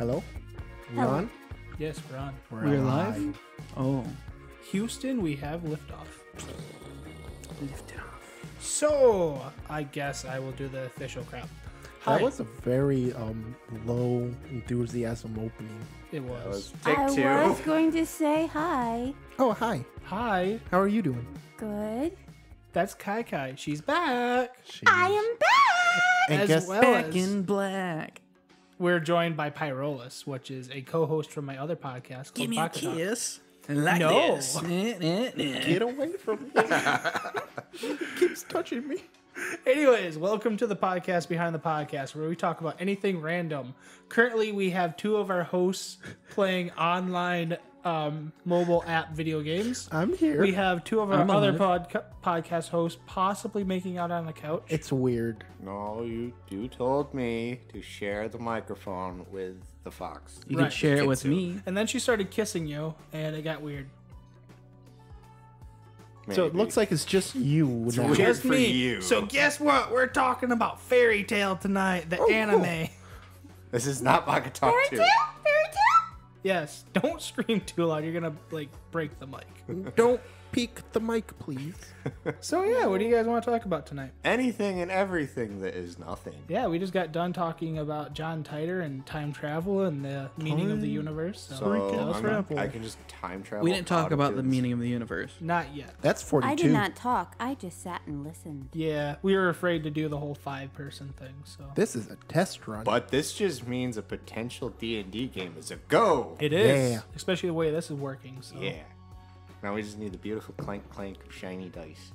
Hello? Hello. On? Yes, we're on. We're live? Oh. Houston, we have liftoff. So, I guess I will do the official crap. Hi. That was a very low enthusiasm opening. It was. I was going to say hi. Oh, hi. Hi, How are you doing? Good. that's Kai Kai. She's back. I am back. And As guess well Back as in black. we're joined by Pyrolis, which is a co-host from my other podcast called Give me a Pocket Talk. kiss. Like No. this. get away from me. Keeps touching me. Anyways, welcome to the podcast Behind the Podcast, where we talk about anything random. Currently, we have two of our hosts playing online mobile app video games. I'm here. We have two of our I'm other alive. podcast hosts possibly making out on the couch. It's weird. No, you told me to share the microphone with the fox. You Right. can share it with Kitsu. me. And then she started kissing you, and it got weird. So it looks like it's just you now. weird. Just for me. you. So guess what? We're talking about Fairy Tale tonight, the anime. This is not Pocket Talk 2. Yes. Don't scream too loud. You're gonna break the mic. Don't peek the mic, please. So yeah, what do you guys want to talk about tonight? Anything and everything that is nothing. Yeah, we just got done talking about John Titor and time travel and the meaning of the universe. So, So I can just time travel. We didn't talk out of about the his- meaning of the universe. not yet. That's 42. I did not talk. I just sat and listened. Yeah, we were afraid to do the whole 5-person thing. So This is a test run. But this just means a potential D&D game is a go. it is, Yeah. especially the way this is working. So Yeah. Now we just need the beautiful clank clank of shiny dice.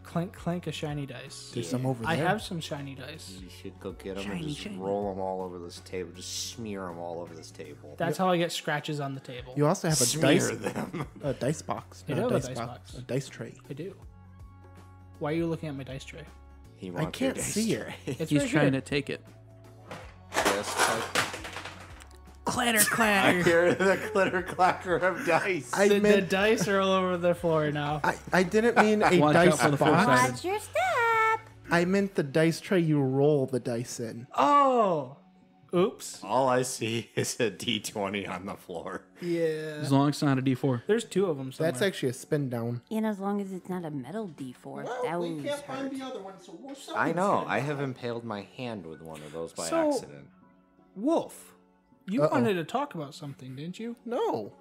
clank clank a shiny dice. There's some over there. I have some shiny dice. You should go get them Shiny, and just shiny. roll them all over this table. Just smear them all over this table. That's how I get scratches on the table. You also have a Smear dice, them. a dice box. You not do have a dice box. A dice tray. I do. Why are you looking at my dice tray? He wants I can't your dice see it. tray. It's He's right trying here. to take it. Just like- Clatter, I clatter. hear the clitter clacker of dice. I The meant dice are all over the floor now. I didn't mean a Watch out dice for the box. flip Watch your step. I meant the dice tray you roll the dice in. Oh, oops. All I see is a D20 on the floor. Yeah. As long as it's not a D4. There's two of them somewhere. That's actually a spin down. And as long as it's not a metal D4, that would hurt. the other one, so I know. I have impaled my hand with one of those by So- accident. Wolf. You Uh-oh. wanted to talk about something, didn't you? No.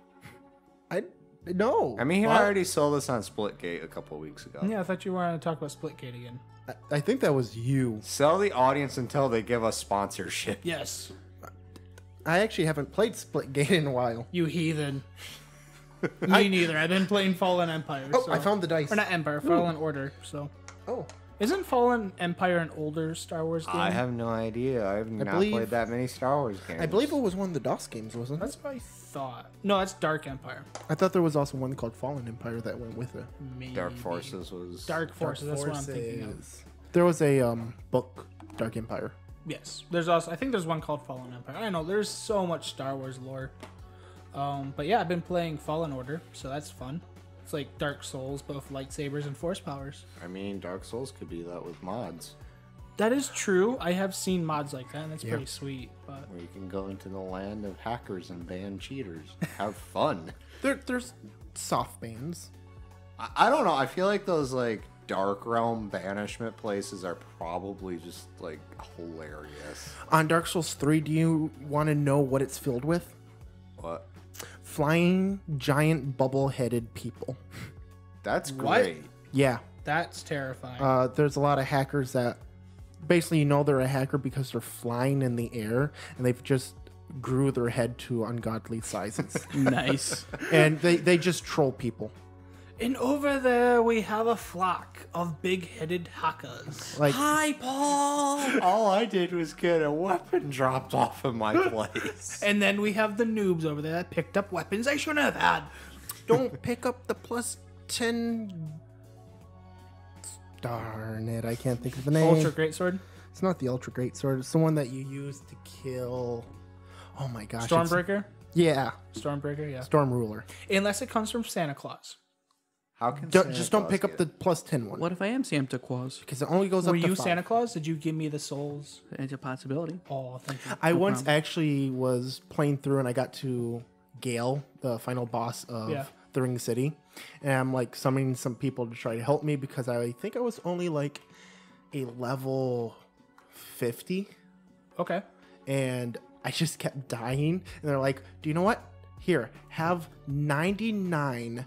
No. I mean, he What? already sold this on Splitgate a couple of weeks ago. Yeah, I thought you wanted to talk about Splitgate again. I think that was you. Sell the audience until they give us sponsorship. Yes. I actually haven't played Splitgate in a while. You heathen. Me neither. I've been playing Fallen Empire. Oh, so. I found the dice. Or not Empire, Fallen Order. So, Oh, isn't Fallen Empire an older Star Wars game? I have no idea. I have not believe- played that many Star Wars games. I believe it was one of the DOS games, wasn't it? That's what I thought. No, that's Dark Empire. I thought there was also one called Fallen Empire that went with it. Maybe. Dark Forces was... Dark Forces. That's what I'm thinking of. Forces. There was a book, Dark Empire. Yes. There's also. I think there's one called Fallen Empire. I don't know. There's so much Star Wars lore. But yeah, I've been playing Fallen Order, so that's fun. It's like Dark Souls, but with lightsabers and force powers. I mean, Dark Souls could be that with mods. That is true. I have seen mods like that, and that's Yeah. pretty sweet. But Where you can go into the land of hackers and ban cheaters. Have fun. There's soft bans. I don't know. I feel like those, like, Dark Realm banishment places are probably just, like, hilarious. On Dark Souls 3, do you want to know what it's filled with? What? Flying, giant, bubble-headed people. That's What? great. Yeah. that's terrifying. There's a lot of hackers that basically they're a hacker because they're flying in the air and they've just grew their head to ungodly sizes. Nice. And they just troll people. And over there we have a flock of big-headed hackers. Like, Hi, Paul. All I did was get a weapon dropped off of my place. And then we have the noobs over there that picked up weapons I shouldn't have had. don't pick up the plus 10. Darn it, I can't think of the name. Ultra Greatsword. It's not the Ultra Great Sword. It's the one that you use to kill. Oh my gosh. Stormbreaker. Yeah. Stormbreaker, yeah. Storm Ruler. Unless it comes from Santa Claus. How can Just don't pick up the plus 10 one. What if I am Santa Claus? Because it only goes Were up to you 5. Santa Claus? Did you give me the souls? It's a possibility. Oh, thank you. I once actually was playing through and I got to Gale, the final boss of the Ring City. And I'm like summoning some people to try to help me because I think I was only like a level 50. Okay. And I just kept dying. And they're like, do you know what? Here, have 99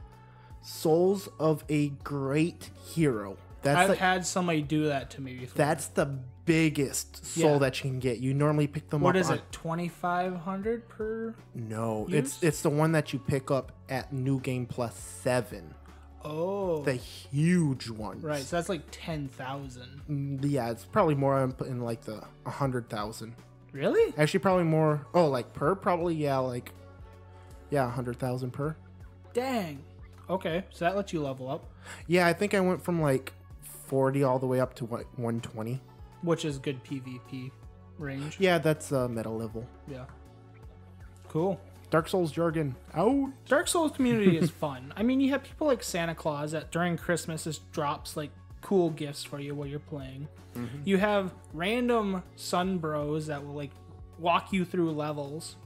souls of a great hero. I've had somebody do that to me before. That's the biggest soul that you can get. You normally pick them up. What is it? 2,500 per? No, use? it's the one that you pick up at New Game Plus 7. Oh. The huge one. Right. So that's like 10,000. Yeah, it's probably more in like the 100,000. Really? Actually, probably more. Oh, like per? Probably, yeah, 100,000 per. Dang. Okay. So that lets you level up, Yeah, I think I went from like 40 all the way up to what 120. which is good PvP range. Yeah, that's meta level. Yeah. Cool. Dark Souls jargon. Out. Dark Souls community is fun. I mean, you have people like Santa Claus that during Christmas just drops like cool gifts for you while you're playing. Mm-hmm. You have random sun bros that will like walk you through levels,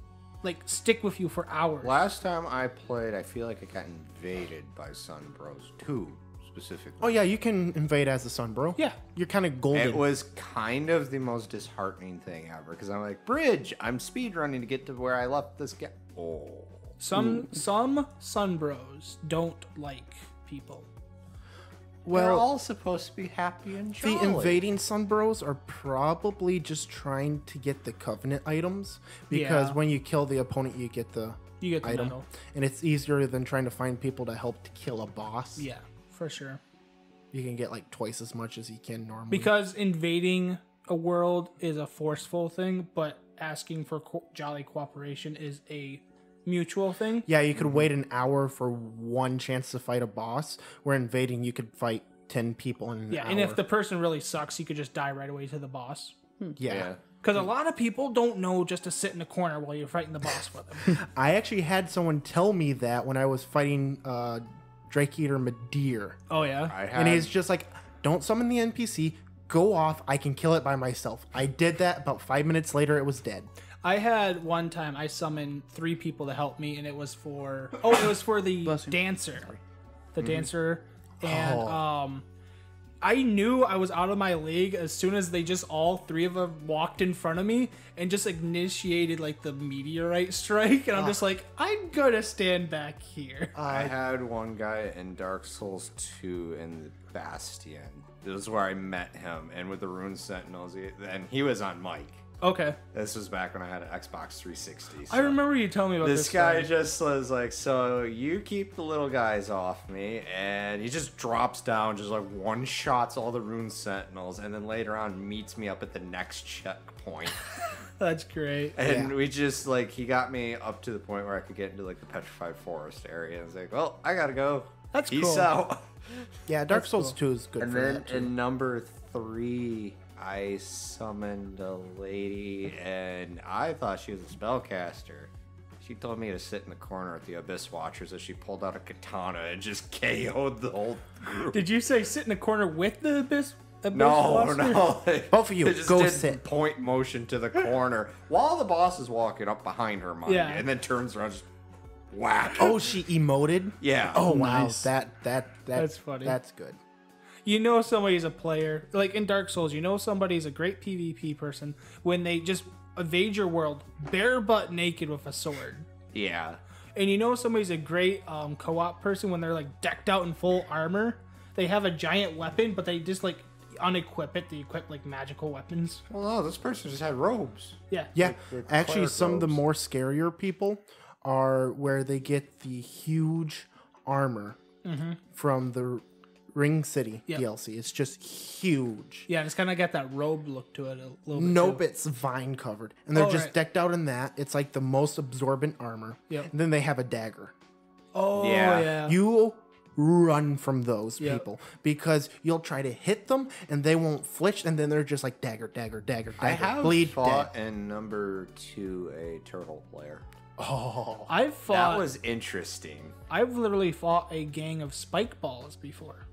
like stick with you for hours. Last time I played, I feel like I got invaded by Sun Bros 2 specifically. Oh yeah, you can invade as a sun, bro. Yeah. You're kind of golden. It was kind of the most disheartening thing ever because I'm like, bridge, I'm speed running to get to where I left this guy. Oh. Some sun bros don't like people. We're well, all supposed to be happy and jolly. the invading sun bros are probably just trying to get the covenant items because Yeah. when you kill the opponent, you get the You get the item, medal. and it's easier than trying to find people to help to kill a boss. Yeah, for sure. You can get like twice as much as you can normally. Because invading a world is a forceful thing, but asking for jolly cooperation is a mutual thing. Yeah, you could wait an hour for one chance to fight a boss, where invading you could fight 10 people in an hour. And if the person really sucks, you could just die right away to the boss. yeah. Because a lot of people don't know just to sit in a corner while you're fighting the boss with them. I actually had someone tell me that when I was fighting Drake Eater Madeir. Oh, yeah? And he's just like, don't summon the NPC, go off, I can kill it by myself. I did that, about 5 minutes later, it was dead. I had one time I summoned 3 people to help me, and it was for the dancer. The dancer. And I knew I was out of my league as soon as they just all 3 of them walked in front of me and just initiated like the meteorite strike. And I'm just like, I'm gonna stand back here. I had one guy in Dark Souls 2 in the Bastion. This is where I met him, and with the Rune Sentinels, and he was on mic. Okay. This was back when I had an Xbox 360. I remember you telling me about this. This guy story. just was like, so you keep the little guys off me, and he just drops down, just like one-shots all the Rune Sentinels, and then later on meets me up at the next checkpoint. That's great. And we just, like, he got me up to the point where I could get into, like, the Petrified Forest area. I was like, well, I gotta go. That's Peace cool. out. Yeah, Dark Souls 2 is good And for then that too. in number 3, I summoned a lady, and I thought she was a spellcaster. She told me to sit in the corner with the Abyss Watchers as she pulled out a katana and just KO'd the whole group. Did you say sit in a corner with the Abyss No, Watcher? no. Both of you, They just go did sit. point motion to the corner while the boss is walking up behind her, mind Yeah. you, and then turns around, just whack. Oh, she emoted? Yeah. Oh, wow. Nice. That's funny. That's good. You know somebody's a player. Like in Dark Souls, you know somebody's a great PvP person when they just evade your world bare butt naked with a sword. Yeah. And you know somebody's a great co-op person when they're like decked out in full armor. They have a giant weapon, but they just like unequip it. They equip like magical weapons. Well, no, this person just had robes. Yeah. Yeah, the actually, cleric some of the robes. more scarier people are where they get the huge armor from the Ring City Yep. DLC. It's just huge. Yeah, it's kind of got that robe look to it a little bit. Nope, too. it's vine covered, and they're Oh, just right. decked out in that. It's like the most absorbent armor. Yep. And then they have a dagger. Oh Yeah. yeah. You run from those Yep. people because you'll try to hit them and they won't flinch, and then they're just like dagger, dagger, dagger, dagger. I have bleed fought dead. in number 2 a turtle player. Oh, I've fought. That was interesting. I've literally fought a gang of spike balls before.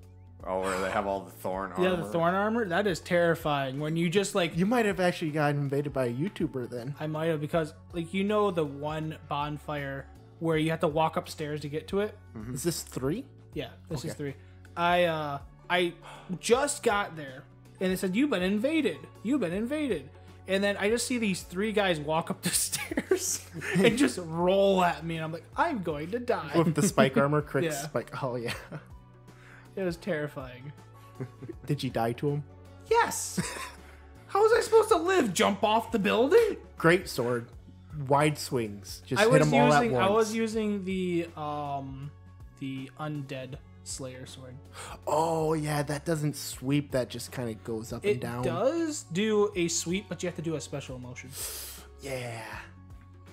Oh, where they have all the thorn armor. Yeah, the thorn armor. That is terrifying. When you just like, you might have actually gotten invaded by a YouTuber then. I might have, because like the one bonfire where you have to walk upstairs to get to it. Is this 3? Yeah, this is 3. I just got there and it said, "You've been invaded. You've been invaded." And then I just see these 3 guys walk up the stairs and just roll at me, and I'm like, I'm going to die. With the spike armor, crits, Yeah. spike. Oh yeah. It was terrifying. Did you die to him? Yes. How was I supposed to live? Jump off the building? Great sword, wide swings. Just I hit was them all at using. once. I was using the undead slayer sword. Oh yeah, that doesn't sweep. That just kind of goes up and It down. does do a sweep, but you have to do a special motion. Yeah.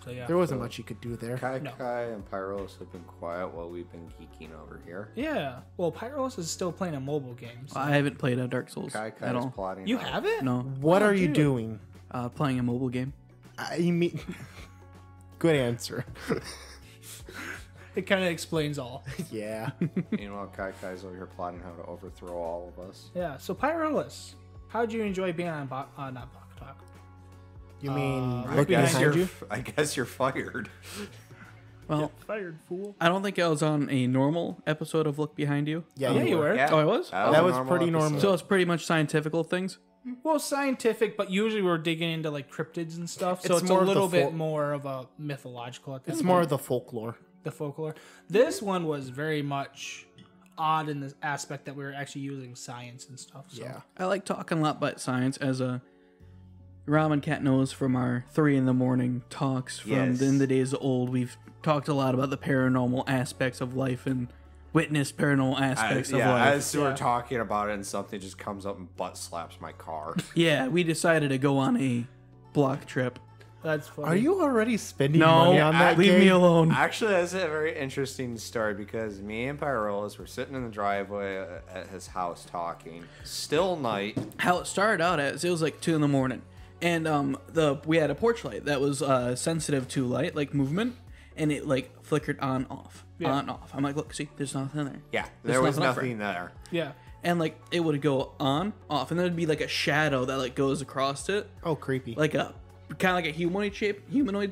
So yeah. There wasn't much you could do there. Kai No. Kai and Pyrolis have been quiet while we've been geeking over here. Yeah. Well, Pyrolis is still playing a mobile game. So. I haven't played a Dark Souls Kai Kai at is all. plotting. You out. haven't? No, What Oh, are you dude. doing? playing a mobile game. I mean, good answer. It kind of explains all. Yeah. Meanwhile, Kai Kai's over here plotting how to overthrow all of us. Yeah. So Pyrolis, how'd you enjoy being on not Block Talk? You mean I look guess behind you? I guess you're fired. Well, Fired, fool. I don't think I was on a normal episode of Look Behind You. Yeah, Yeah, you were. Oh, I was? That a was normal pretty normal. episode. So it's pretty much scientifical things. Well, scientific, but usually we're digging into like cryptids and stuff, so It's it's more a of the little bit folk- more of a mythological. At this It's point, more of the folklore. the folklore. This one was very much odd in the aspect that we were actually using science and stuff. So. Yeah. I like talking a lot about science, as a Ramen Cat knows from our 3 a.m. talks from Yes. in the days of old. We've talked a lot about the paranormal aspects of life and witnessed paranormal aspects of life. as we're talking about it, and something just comes up and butt slaps my car. Yeah, we decided to go on a block trip. That's funny. Are you already spending No, money on that leave game? me alone. Actually, that's a very interesting story because me and Pyrolis were sitting in the driveway at his house talking. Still night. How it started out as, it was like 2 a.m. and we had a porch light that was sensitive to light, like movement, and it like flickered on off, Yeah. on off. I'm like, look, see, there's nothing there. Yeah, There's there was nothing up for nothing there. Yeah. And like it would go on, off, and then it'd be like a shadow that like goes across it, Oh, creepy. like a kind of like a humanoid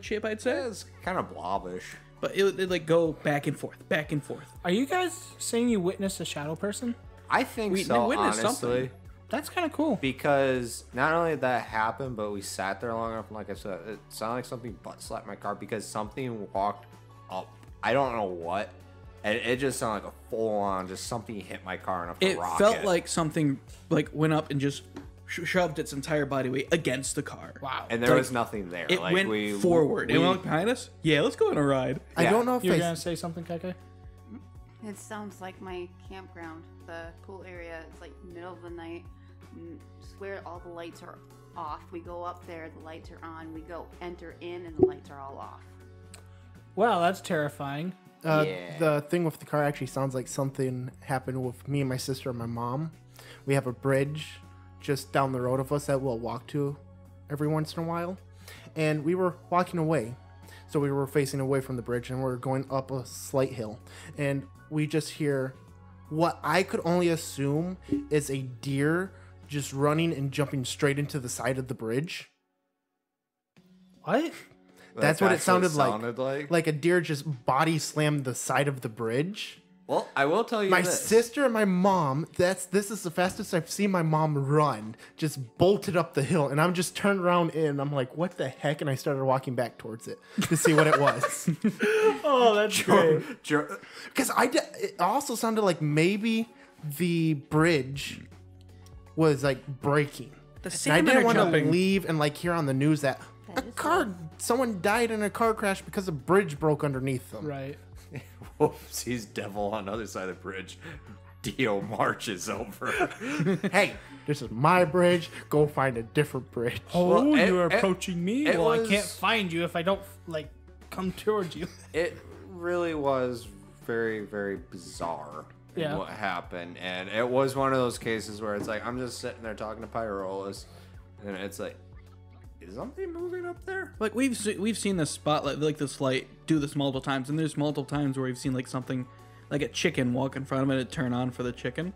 shape, I'd say. It's kind of blobbish. But it'd like go back and forth, back and forth. Are you guys saying you witnessed a shadow person? I think We so, witnessed honestly. something. That's kind of cool. Because not only did that happen, but we sat there long enough, and like I said, it sounded like something butt slapped my car because something walked up. I don't know what. And it just sounded like a full on, just something hit my car enough to It rock felt it. like something like went up and just shoved its entire body weight against the car. Wow. And there was nothing there. It like went we, forward. We, It went behind us. Yeah, let's go on a ride. I yeah. don't know if You were I gonna say something, Kai Kai? It sounds like my campground. The pool area is like middle of the night. Swear all the lights are off. We go up there, the lights are on. We go enter in, and the lights are all off. Well, that's terrifying. Yeah. The thing with the car actually sounds like something happened with me and my sister and my mom. We have a bridge just down the road of us that we'll walk to every once in a while. And we were walking away. So we were facing away from the bridge and we are going up a slight hill. And we just hear what I could only assume is a deer just running and jumping straight into the side of the bridge. What? That's what it sounded like. like. Like a deer just body slammed the side of the bridge. Well, I will tell you My this. sister and my mom, this is the fastest I've seen my mom run, just bolted up the hill. And I'm just turned around and I'm like, what the heck? And I started walking back towards it to see what it was. Oh, that's great. Because it also sounded like maybe the bridge was like breaking. The And I salmon didn't are want to jumping. leave and like hear on the news that someone died in a car crash because a bridge broke underneath them. Right. Whoopsies, devil on the other side of the bridge. Dio marches over. Hey, this is my bridge. Go find a different bridge. Oh, Well, you are it- approaching me? it Well, I was- can't find you if I don't, like, come towards you. It really was very, very bizarre in Yeah. what happened. And it was one of those cases where it's like, I'm just sitting there talking to Pyrolis, and it's like, is something moving up there? Like we've seen this spotlight, like this light, do this multiple times, and there's multiple times where we've seen like something, like a chicken walk in front of it and turn on for the chicken,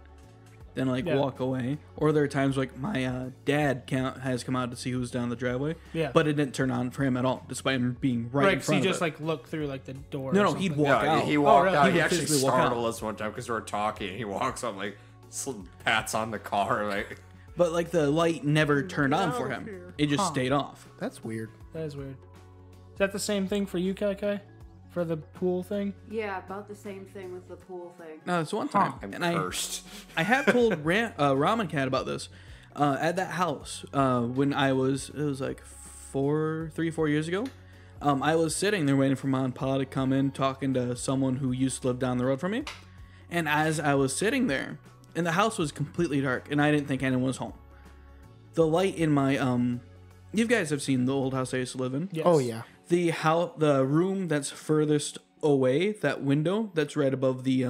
then like walk away. Or there are times like my dad has come out to see who's down the driveway, but it didn't turn on for him at all, despite him being right in front of it. So he just like looked through like the door. No, he'd walk out. He walked out. He He actually physically walk startled out. us one time because we were talking, and he walks up like pats on the car like. But like the light never turned on for him. It just stayed off. That's weird. That is weird. Is that the same thing for you, Kai Kai? For the pool thing? Yeah, about the same thing with the pool thing. No, it's one time. I'm and cursed. I have told Ramen Cat about this. At that house, when it was like 4 years ago. I was sitting there waiting for Mom and Pa to come in, talking to someone who used to live down the road from me. And as I was sitting there, and the house was completely dark, and I didn't think anyone was home. The light in my you guys have seen the old house I used to live in. Yes. Oh yeah. The room that's furthest away, that window that's right above the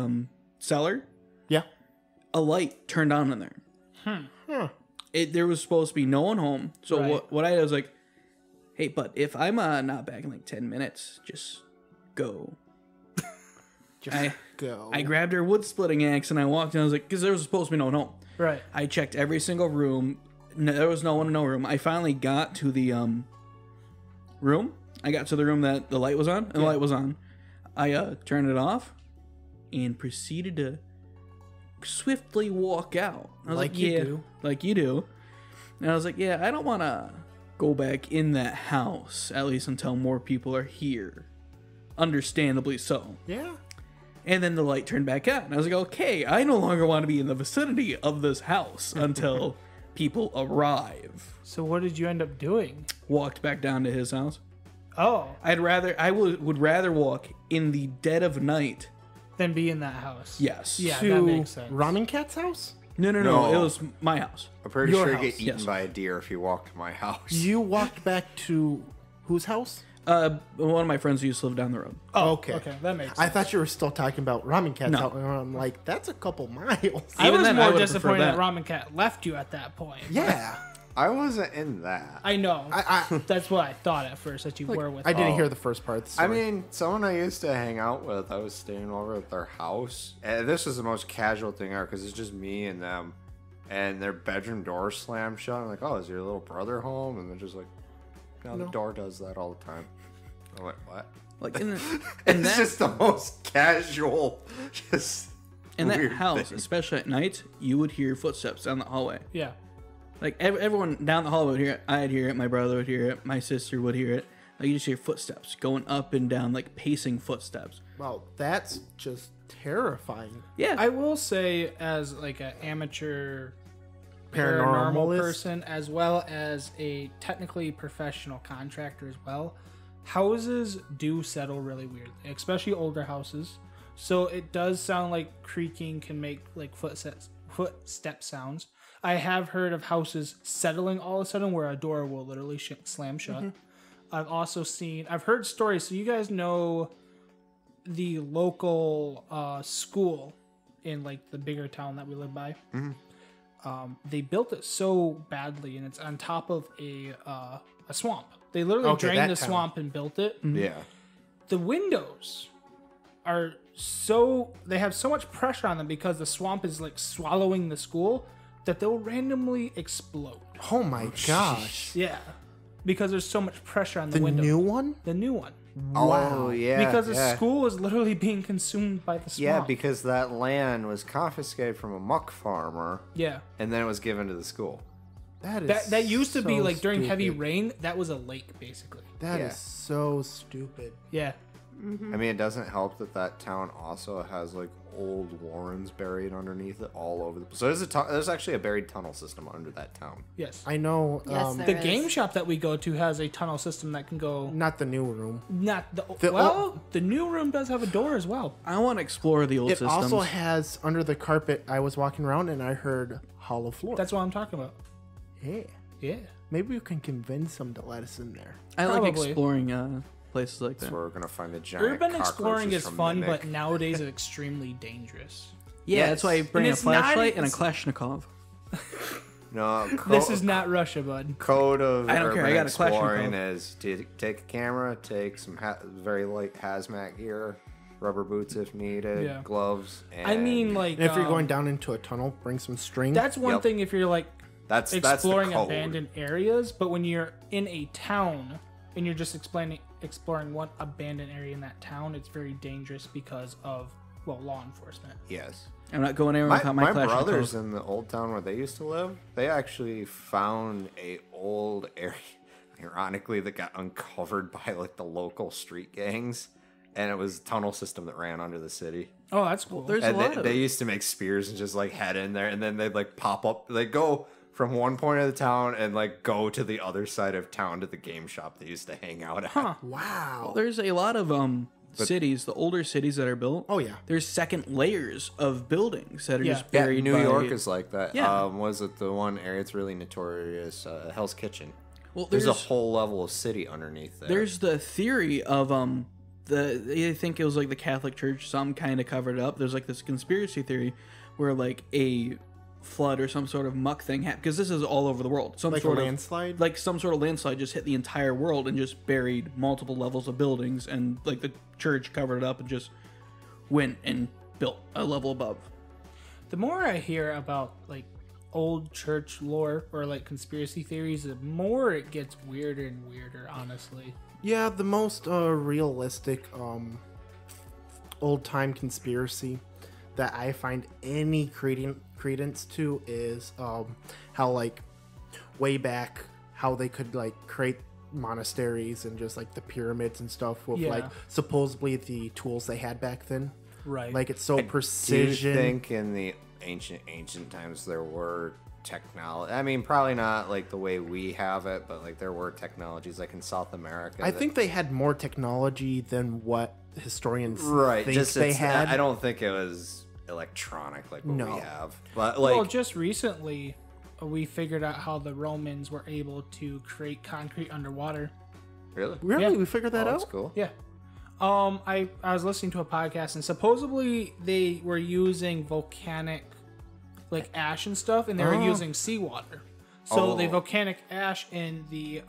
cellar. Yeah. A light turned on in there. There was supposed to be no one home, so what I did was like, hey, but if I'm not back in like 10 minutes, just go. Go. I grabbed her wood splitting axe and I walked in. I was like, because there was supposed to be no one home. Right. I checked every single room. There was no one in no room. I finally got to the room. I got to the room that the light was on, and the light was on. I turned it off and proceeded to swiftly walk out. I was like, you do. Like you do. And I was like, yeah, I don't want to go back in that house, at least until more people are here. Understandably so. Yeah. And then the light turned back on. And I was like, okay, I no longer want to be in the vicinity of this house until people arrive. So what did you end up doing? Walked back down to his house. Oh. I would rather walk in the dead of night. Then be in that house. Yes. Yeah, To that makes sense. Ramen Cat's house? No. No. It was my house. I'm pretty Your sure you house, get eaten yes. by a deer if you walk to my house. You walked back to whose house? One of my friends who used to live down the road. Oh, Okay. Okay, that makes sense. I thought you were still talking about Ramen Cat's No. house. And I'm like, that's a couple miles. I Even was then, I more would've disappointed preferred that that. Ramen Cat left you at that point. Yeah. I wasn't in that. I know. I That's what I thought at first, that you were with I didn't Oh. hear the first part of the I story. mean, someone I used to hang out with, I was staying over at their house. And this is the most casual thing ever because it's just me and them. And their bedroom door slammed shut. I'm like, oh, is your little brother home? And they're just like, no, the door does that all the time. I'm like, what? Like in It's that, just the most casual, just in that weird house, thing. especially at night, you would hear footsteps down the hallway. Yeah. Like everyone down the hallway would hear it. I'd hear it. My brother would hear it. My sister would hear it. Like you just hear footsteps going up and down, like pacing footsteps. well, that's just terrifying. Yeah. I will say, as like an amateur Paranormalist? paranormal person, as well as a technically professional contractor as well, houses do settle really weirdly, especially older houses. So it does sound like creaking can make like footstep sounds. I have heard of houses settling all of a sudden where a door will literally slam shut. I've heard stories. So you guys know the local school in like the bigger town that we live by. They built it so badly, and it's on top of a swamp. They literally Okay, drained that the town. swamp and built it. Yeah. The windows are they have so much pressure on them because the swamp is like swallowing the school that they'll randomly explode. Oh my gosh. Yeah, because there's so much pressure on the The window. new one? The new one. Oh, yeah. Because the yeah. school is literally being consumed by the swamp. Yeah, because that land was confiscated from a muck farmer, yeah. and then it was given to the school. That is That used to be so like during heavy stupid. rain. That was a lake basically. That is Yeah. so stupid. Yeah. I mean, it doesn't help that that town also has like old warrens buried underneath it all over the place. So there's actually a buried tunnel system under that town. Yes. I know. Yes, The there is. game shop that we go to has a tunnel system that can go. Not the new room. Not the, The- well. The new room does have a door as well. I want to explore the old It systems. also has under the carpet. I was walking around and I heard hollow floor. That's what I'm talking about. yeah. Yeah. Maybe we can convince them to let us in there. I like Probably. exploring places like That's that. where we're gonna find a giant. Urban exploring cockroaches is from fun, Mimic. but nowadays it's extremely dangerous. Yeah, that's why I bring And a it's not- flashlight and a it's- Kalashnikov. No, This is not Russia, bud. Code of I don't care, I urban got a question, exploring Cole. is to take a camera, take some very light hazmat gear, rubber boots if needed, Yeah. gloves. And I mean, like, And if you're going down into a tunnel, bring some string. that's one Yep. thing if you're like that's the exploring code. abandoned areas, but when you're in a town and you're just exploring one abandoned area in that town, it's very dangerous because of, well, law enforcement. Yes. I'm not going anywhere without My Clash of brothers Clans. in the old town where they used to live, they actually found a old area, ironically, that got uncovered by like the local street gangs, and it was a tunnel system that ran under the city. Oh, that's cool. There's And a lot of they used to make spears and just like head in there, and then they'd like pop up, like go from one point of the town and like go to the other side of town to the game shop they used to hang out at. wow. There's a lot of cities, the older cities that are built. Oh, yeah. There's second layers of buildings that are Yeah. just Yeah, buried. New by- York is like that. Yeah. Was it the one area it's really notorious? Hell's Kitchen. Well, There's a whole level of city underneath there. There's the theory of I think it was like the Catholic Church, some kind of covered it up. There's like this conspiracy theory where like a flood or some sort of muck thing happened, because this is all over the world. Some Like sort a of landslide? like some sort of landslide just hit the entire world and just buried multiple levels of buildings, and like the church covered it up and just went and built a level above. The more I hear about like old church lore or like conspiracy theories, the more it gets weirder and weirder, honestly. Yeah, the most realistic old-time conspiracy that I find any credence to is how, like, way back, how they could, like, create monasteries and just, like, the pyramids and stuff with, Yeah. like, supposedly the tools they had back then. Right. Like, it's so Do you precision. think in the ancient times there were technology? I mean, probably not like the way we have it, but like there were technologies like in South America. I think they had more technology than what historians right. think Just they had. I don't think it was electronic like what No. we have. But like, well, just recently, we figured out how the Romans were able to create concrete underwater. really, Really? Yeah. We figured that that's out? cool. Yeah. I was listening to a podcast, and supposedly they were using volcanic, like ash and stuff, and they were using seawater. So the Oh. volcanic ash in the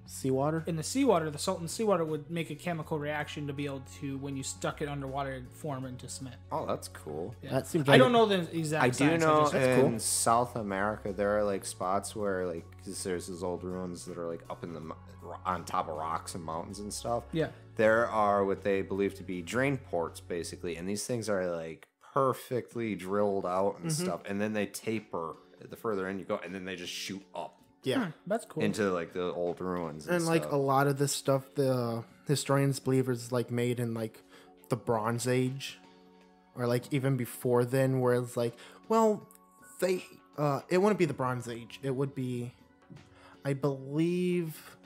Seawater? seawater, the salt in seawater would make a chemical reaction to be able to, when you stuck it underwater, it'd form into cement. Oh, that's cool. Yeah. That seems I like- don't know the exact. I do science, know just- in cool. South America there are like spots where like 'cause there's these old ruins that are like up in the on top of rocks and mountains and stuff. Yeah. There are what they believe to be drain ports basically, and these things are like perfectly drilled out and stuff, and then they taper the further in you go, and then they just shoot up Yeah. That's cool. into like the old ruins and, And like stuff. a lot of this stuff, the historians believe is like made in like the Bronze Age, or like even before then, where it's like, well, they it wouldn't be the Bronze Age. It would be, I believe,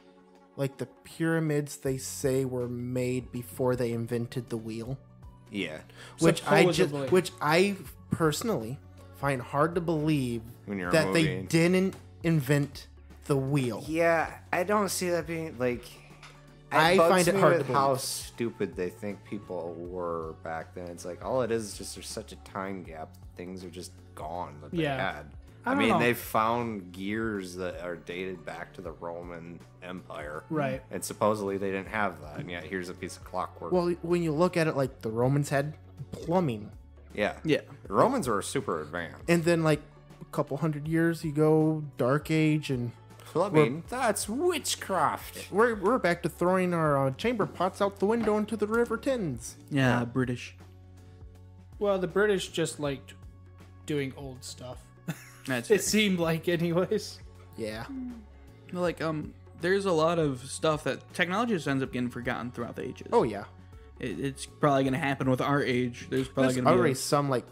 like the pyramids. They say were made before they invented the wheel, Yeah, which Supposedly. I personally find hard to believe When you're a that they movie. didn't invent the wheel. yeah. I don't see that being like. I bugs find it me hard with to how believe. stupid they think people were back then. It's like all it is just there's such a time gap. Things are just gone that they Yeah. had. I I don't mean, know. they found gears that are dated back to the Roman Empire, Right. And supposedly they didn't have that, and yet here's a piece of clockwork. Well, when you look at it, like the Romans had plumbing, yeah, Yeah. The Romans were super advanced. and then like a couple hundred years, you go Dark Age, and Plumbing, that's witchcraft. we're back to throwing our chamber pots out the window into the River Thames. Yeah, British. Well, the British just liked doing old stuff. That's It seemed like, anyways. Yeah, like there's a lot of stuff that technology just ends up getting forgotten throughout the ages. oh yeah. It's probably gonna happen with our age. There's probably There's gonna be already some like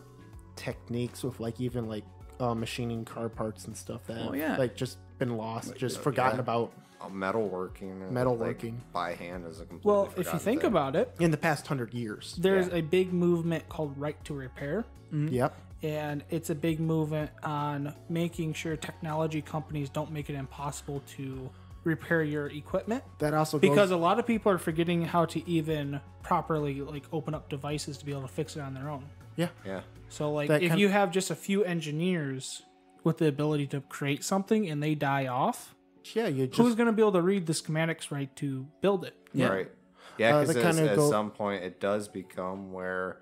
techniques with like even like machining car parts and stuff that Oh, yeah. like just been lost, just forgotten yeah. about Metalworking, Metalworking. by hand is a completely Well, if you forgotten think thing. about it, in the past 100 years. there's Yeah. a big movement called Right to Repair. Yep. And it's a big movement on making sure technology companies don't make it impossible to repair your equipment. That also goes, Because a lot of people are forgetting how to even properly like open up devices to be able to fix it on their own. yeah. yeah. So like That if kind- you have just a few engineers with the ability to create something and they die off, Yeah, you just who's going to be able to read the schematics right to build it? Yeah. Right. Yeah, because at go- some point it does become where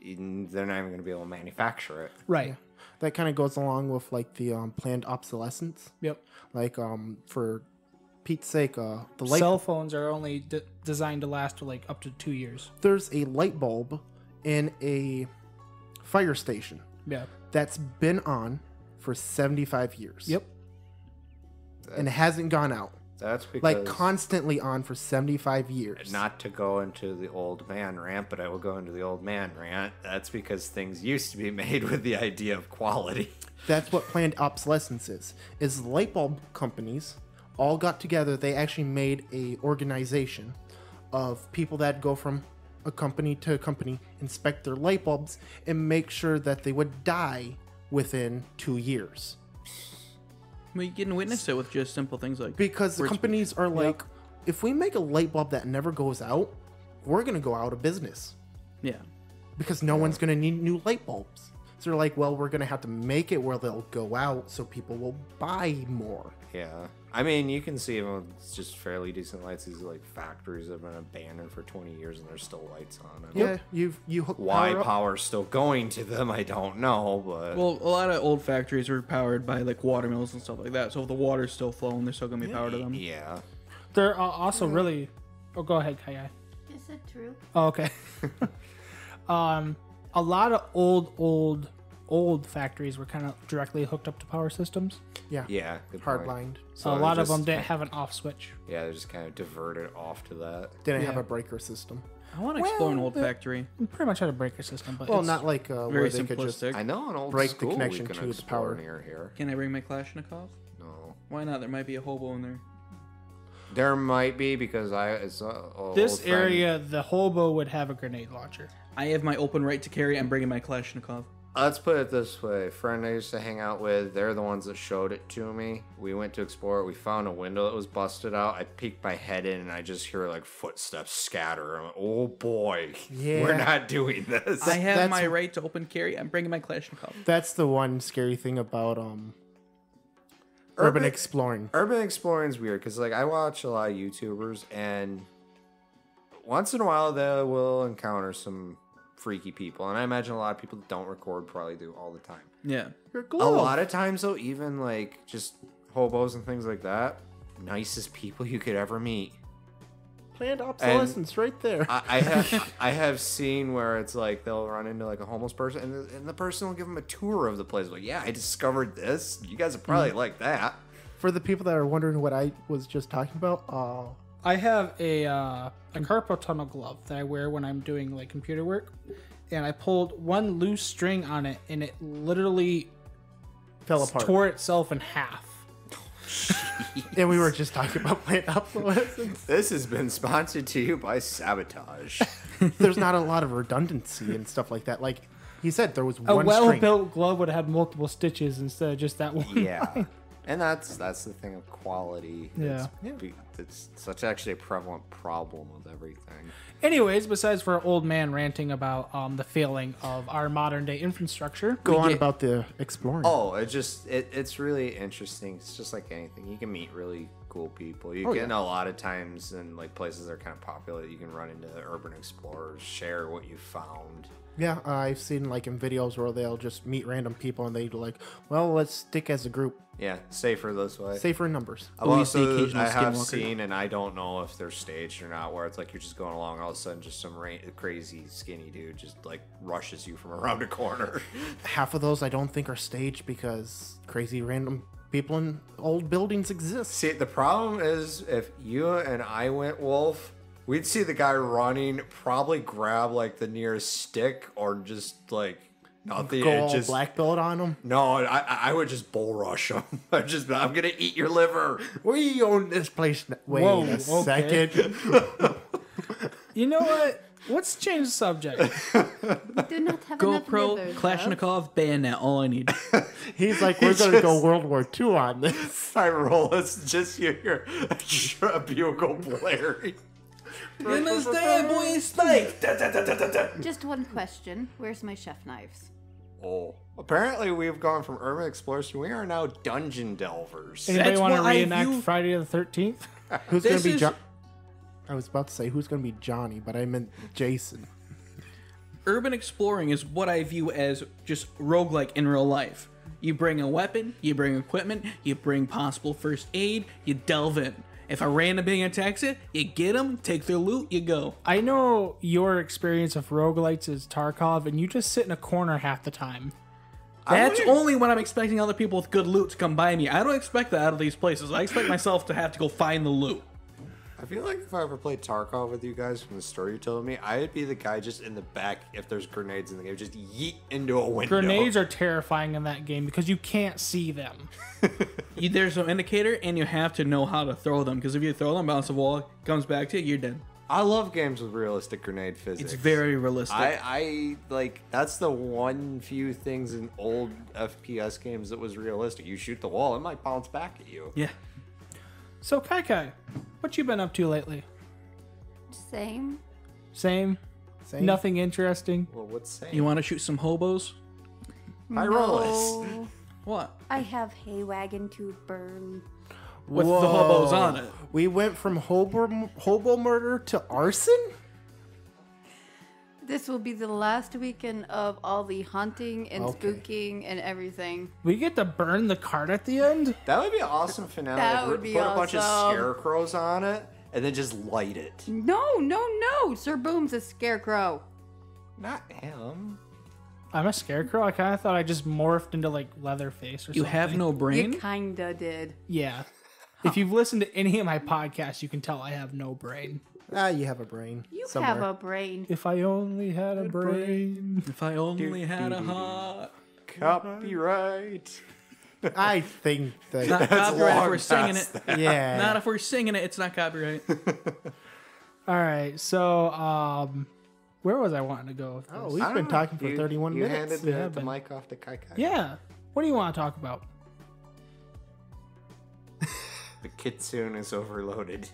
they're not even going to be able to manufacture it. Right. that kind of goes along with like the planned obsolescence. Yep. Like for Pete's sake, the light Cell phones are only designed to last for like up to 2 years. there's a light bulb in a fire station Yeah. that's been on for 75 years. Yep. And it hasn't gone out. That's because Like constantly on for 75 years. not to go into the old man rant, but I will go into the old man rant. That's because things used to be made with the idea of quality. That's what planned obsolescence is light bulb companies all got together. They actually made a organization of people that go from a company to a company, inspect their light bulbs, and make sure that they would die within 2 years. Well, you can witness it with just simple things like Because the word companies are like, if we make a light bulb that never goes out, we're going to go out of business. Yeah. Because no one's going to need new light bulbs. So they're like, well, we're going to have to make it where they'll go out so people will buy more. Yeah. I mean, you can see them with just fairly decent lights. These are like factories that have been abandoned for 20 years and there's still lights on. I don't Yeah, you hook Why power up. power's still going to them, I don't know, but Well, a lot of old factories were powered by like water mills and stuff like that. So if the water's still flowing, there's still gonna be power to them. yeah. They're also really. Oh, go ahead, Kai. Is it true? Oh, okay. A lot of old factories were kind of directly hooked up to power systems. Yeah, Yeah. Good hard point. lined. So a they're lot of just- them didn't have an off switch. Yeah, they just kind of diverted off to that. Didn't have Yeah. a breaker system. I want to explore an Well, old factory. We pretty much had a breaker system, but Well, it's, not like Very where they could just. simplistic. I know an old Break the school connection we can to the explore power. near here. Can I bring my Kalashnikov? No. Why not? There might be a hobo in there. There might be because it's this old friend- area. The hobo would have a grenade launcher. I have my open right to carry. I'm bringing my Kalashnikov. Let's put it this way. A friend I used to hang out with, they're the ones that showed it to me. We went to explore it. We found a window that was busted out. I peeked my head in and I just hear like footsteps scatter. I'm like, oh boy, Yeah. we're not doing this. I have that's- my right to open carry. I'm bringing my Kalashnikov. That's the one scary thing about urban exploring. Urban exploring is weird because like I watch a lot of YouTubers and once in a while they will encounter some freaky people, and I imagine a lot of people that don't record probably do all the time. Yeah. Your A glove. lot of times though, even like just hobos and things like that, nicest people you could ever meet. Planned obsolescence right there. I have seen where it's like they'll run into like a homeless person and the person will give them a tour of the place. Like, yeah, I discovered this. You guys would probably like that. For the people that are wondering what I was just talking about, I have a carpal tunnel glove that I wear when I'm doing like computer work, and I pulled one loose string on it, and it literally fell apart. tore itself in half. And we were just talking about planned obsolescence. This has been sponsored to you by Sabotage. There's not a lot of redundancy and stuff like that. Like he said, there was A one string. well-built glove would have multiple stitches instead of just that one. Yeah. And that's the thing of quality. Yeah. It's such actually a prevalent problem with everything. Anyways, besides for our old man ranting about the failing of our modern day infrastructure, Go on get- about the exploring. Oh, it's really interesting. It's just like anything. You can meet really cool people. You can a lot of times in like places that are kind of popular, you can run into urban explorers, share what you found. Yeah, I've seen like in videos where they'll just meet random people and they like, well, let's stick as a group, Yeah, safer this way. safer in numbers. I've Or you see also, occasional I have skinwalker. seen, and I don't know if they're staged or not, where it's like you're just going along, all of a sudden just some crazy skinny dude just like rushes you from around a corner. Half of those I don't think are staged because crazy random people in old buildings exist. See, the problem is if you and I went wolf, we'd see the guy running, probably grab like the nearest stick or just like nothing. Go and all just black belt on them. no, I would just bull rush him. I'm gonna eat your liver. We own this place. Wait Whoa, a okay. second. you know what? Let's change the subject. We do not have enough GoPro, livers, Kalashnikov, bayonet. All I need. He's like, we're going to go World War II on this. I roll. It's just you hear a bugle blaring. You understand, boy? It's like. Just one question. Where's my chef knives? Oh, apparently we've gone from urban explorers to we are now dungeon delvers. Anybody That's want to what I reenact view- Friday the 13th? Who's gonna This be is- John? I was about to say who's gonna be Johnny, but I meant Jason. Urban exploring is what I view as just roguelike in real life. You bring a weapon, you bring equipment, you bring possible first aid, you delve in. If a random being attacks it, you get them, take their loot, you go. I know your experience of roguelites is Tarkov, and you just sit in a corner half the time. That's only when I'm expecting other people with good loot to come by me. I don't expect that out of these places. I expect myself to have to go find the loot. I feel like if I ever played Tarkov with you guys from the story you told me, I'd be the guy just in the back if there's grenades in the game, just yeet into a window. Grenades are terrifying in that game because you can't see them. There's no indicator, and you have to know how to throw them, because if you throw them, bounce the wall, comes back to you, you're dead. I love games with realistic grenade physics. It's very realistic. I like that's the one few things in old FPS games that was realistic. You shoot the wall, it might bounce back at you. Yeah. So, Kai Kai, what you been up to lately? Same. Same? Same. Nothing interesting? Well, what's saying? You want to shoot some hobos? Pyrolis. No, What? I have hay wagon to burn. With the hobos on it. We went from hobo murder to arson. This will be the last weekend of all the hunting and Okay. spooking and everything. We get to burn the cart at the end? That would be an awesome finale. That Like, would be put a bunch of awesome. scarecrows on it and then just light it. No. Sir Boom's a scarecrow. Not him. I'm a scarecrow? I kind of thought I just morphed into, like, Leatherface or You something. have no brain? You kinda did. Yeah. If you've listened to any of my podcasts, you can tell I have no brain. You have a brain. You somewhere. have a brain. If I only had a brain. If I only had a heart. Copyright. I think that. Not copyright if long we're singing past it. yeah. Not if we're singing it, it's not copyright. All right, so where was I wanting to go with this? Oh, we've been talking for 31 you minutes. handed We have the been. mic off to Kai Kai. Yeah. What do you want to talk about? The kitsune is overloaded.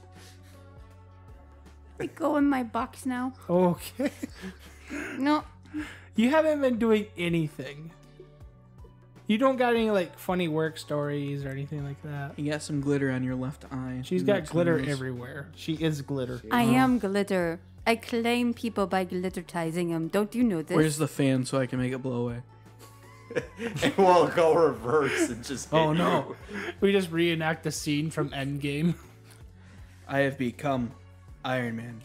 I go in my box now. Okay. No. You haven't been doing anything. You don't got any like funny work stories or anything like that. You got some glitter on your left eye. She's You got some glitter nice- everywhere. She is glitter. I am glitter. I claim people by glitterizing them. Don't you know this? Where's the fan so I can make it blow away? And we'll go reverse and just Oh, hit no. We just reenact the scene from Endgame. I have become Iron Man.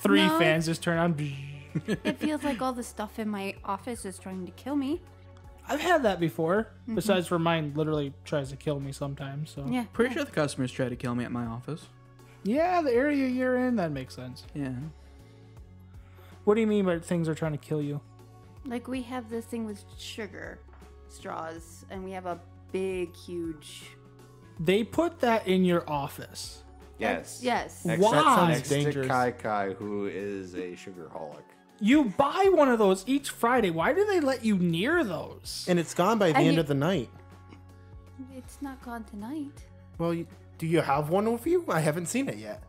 Three No. fans just turn on. It feels like all the stuff in my office is trying to kill me. I've had that before. Besides for mine literally tries to kill me sometimes. So Yeah. Pretty sure the customers tried to kill me at my office. yeah, the area you're in, that makes sense. Yeah. What do you mean by things are trying to kill you? Like we have this thing with sugar straws, and we have a big, huge. They put that in your office. Yes. Yes. Why? sounds Next to dangerous. Kai Kai, who is a sugarholic. You buy one of those each Friday. Why do they let you near those? And it's gone by the And end you- of the night. It's not gone tonight. Well, do you have one with you? I haven't seen it yet.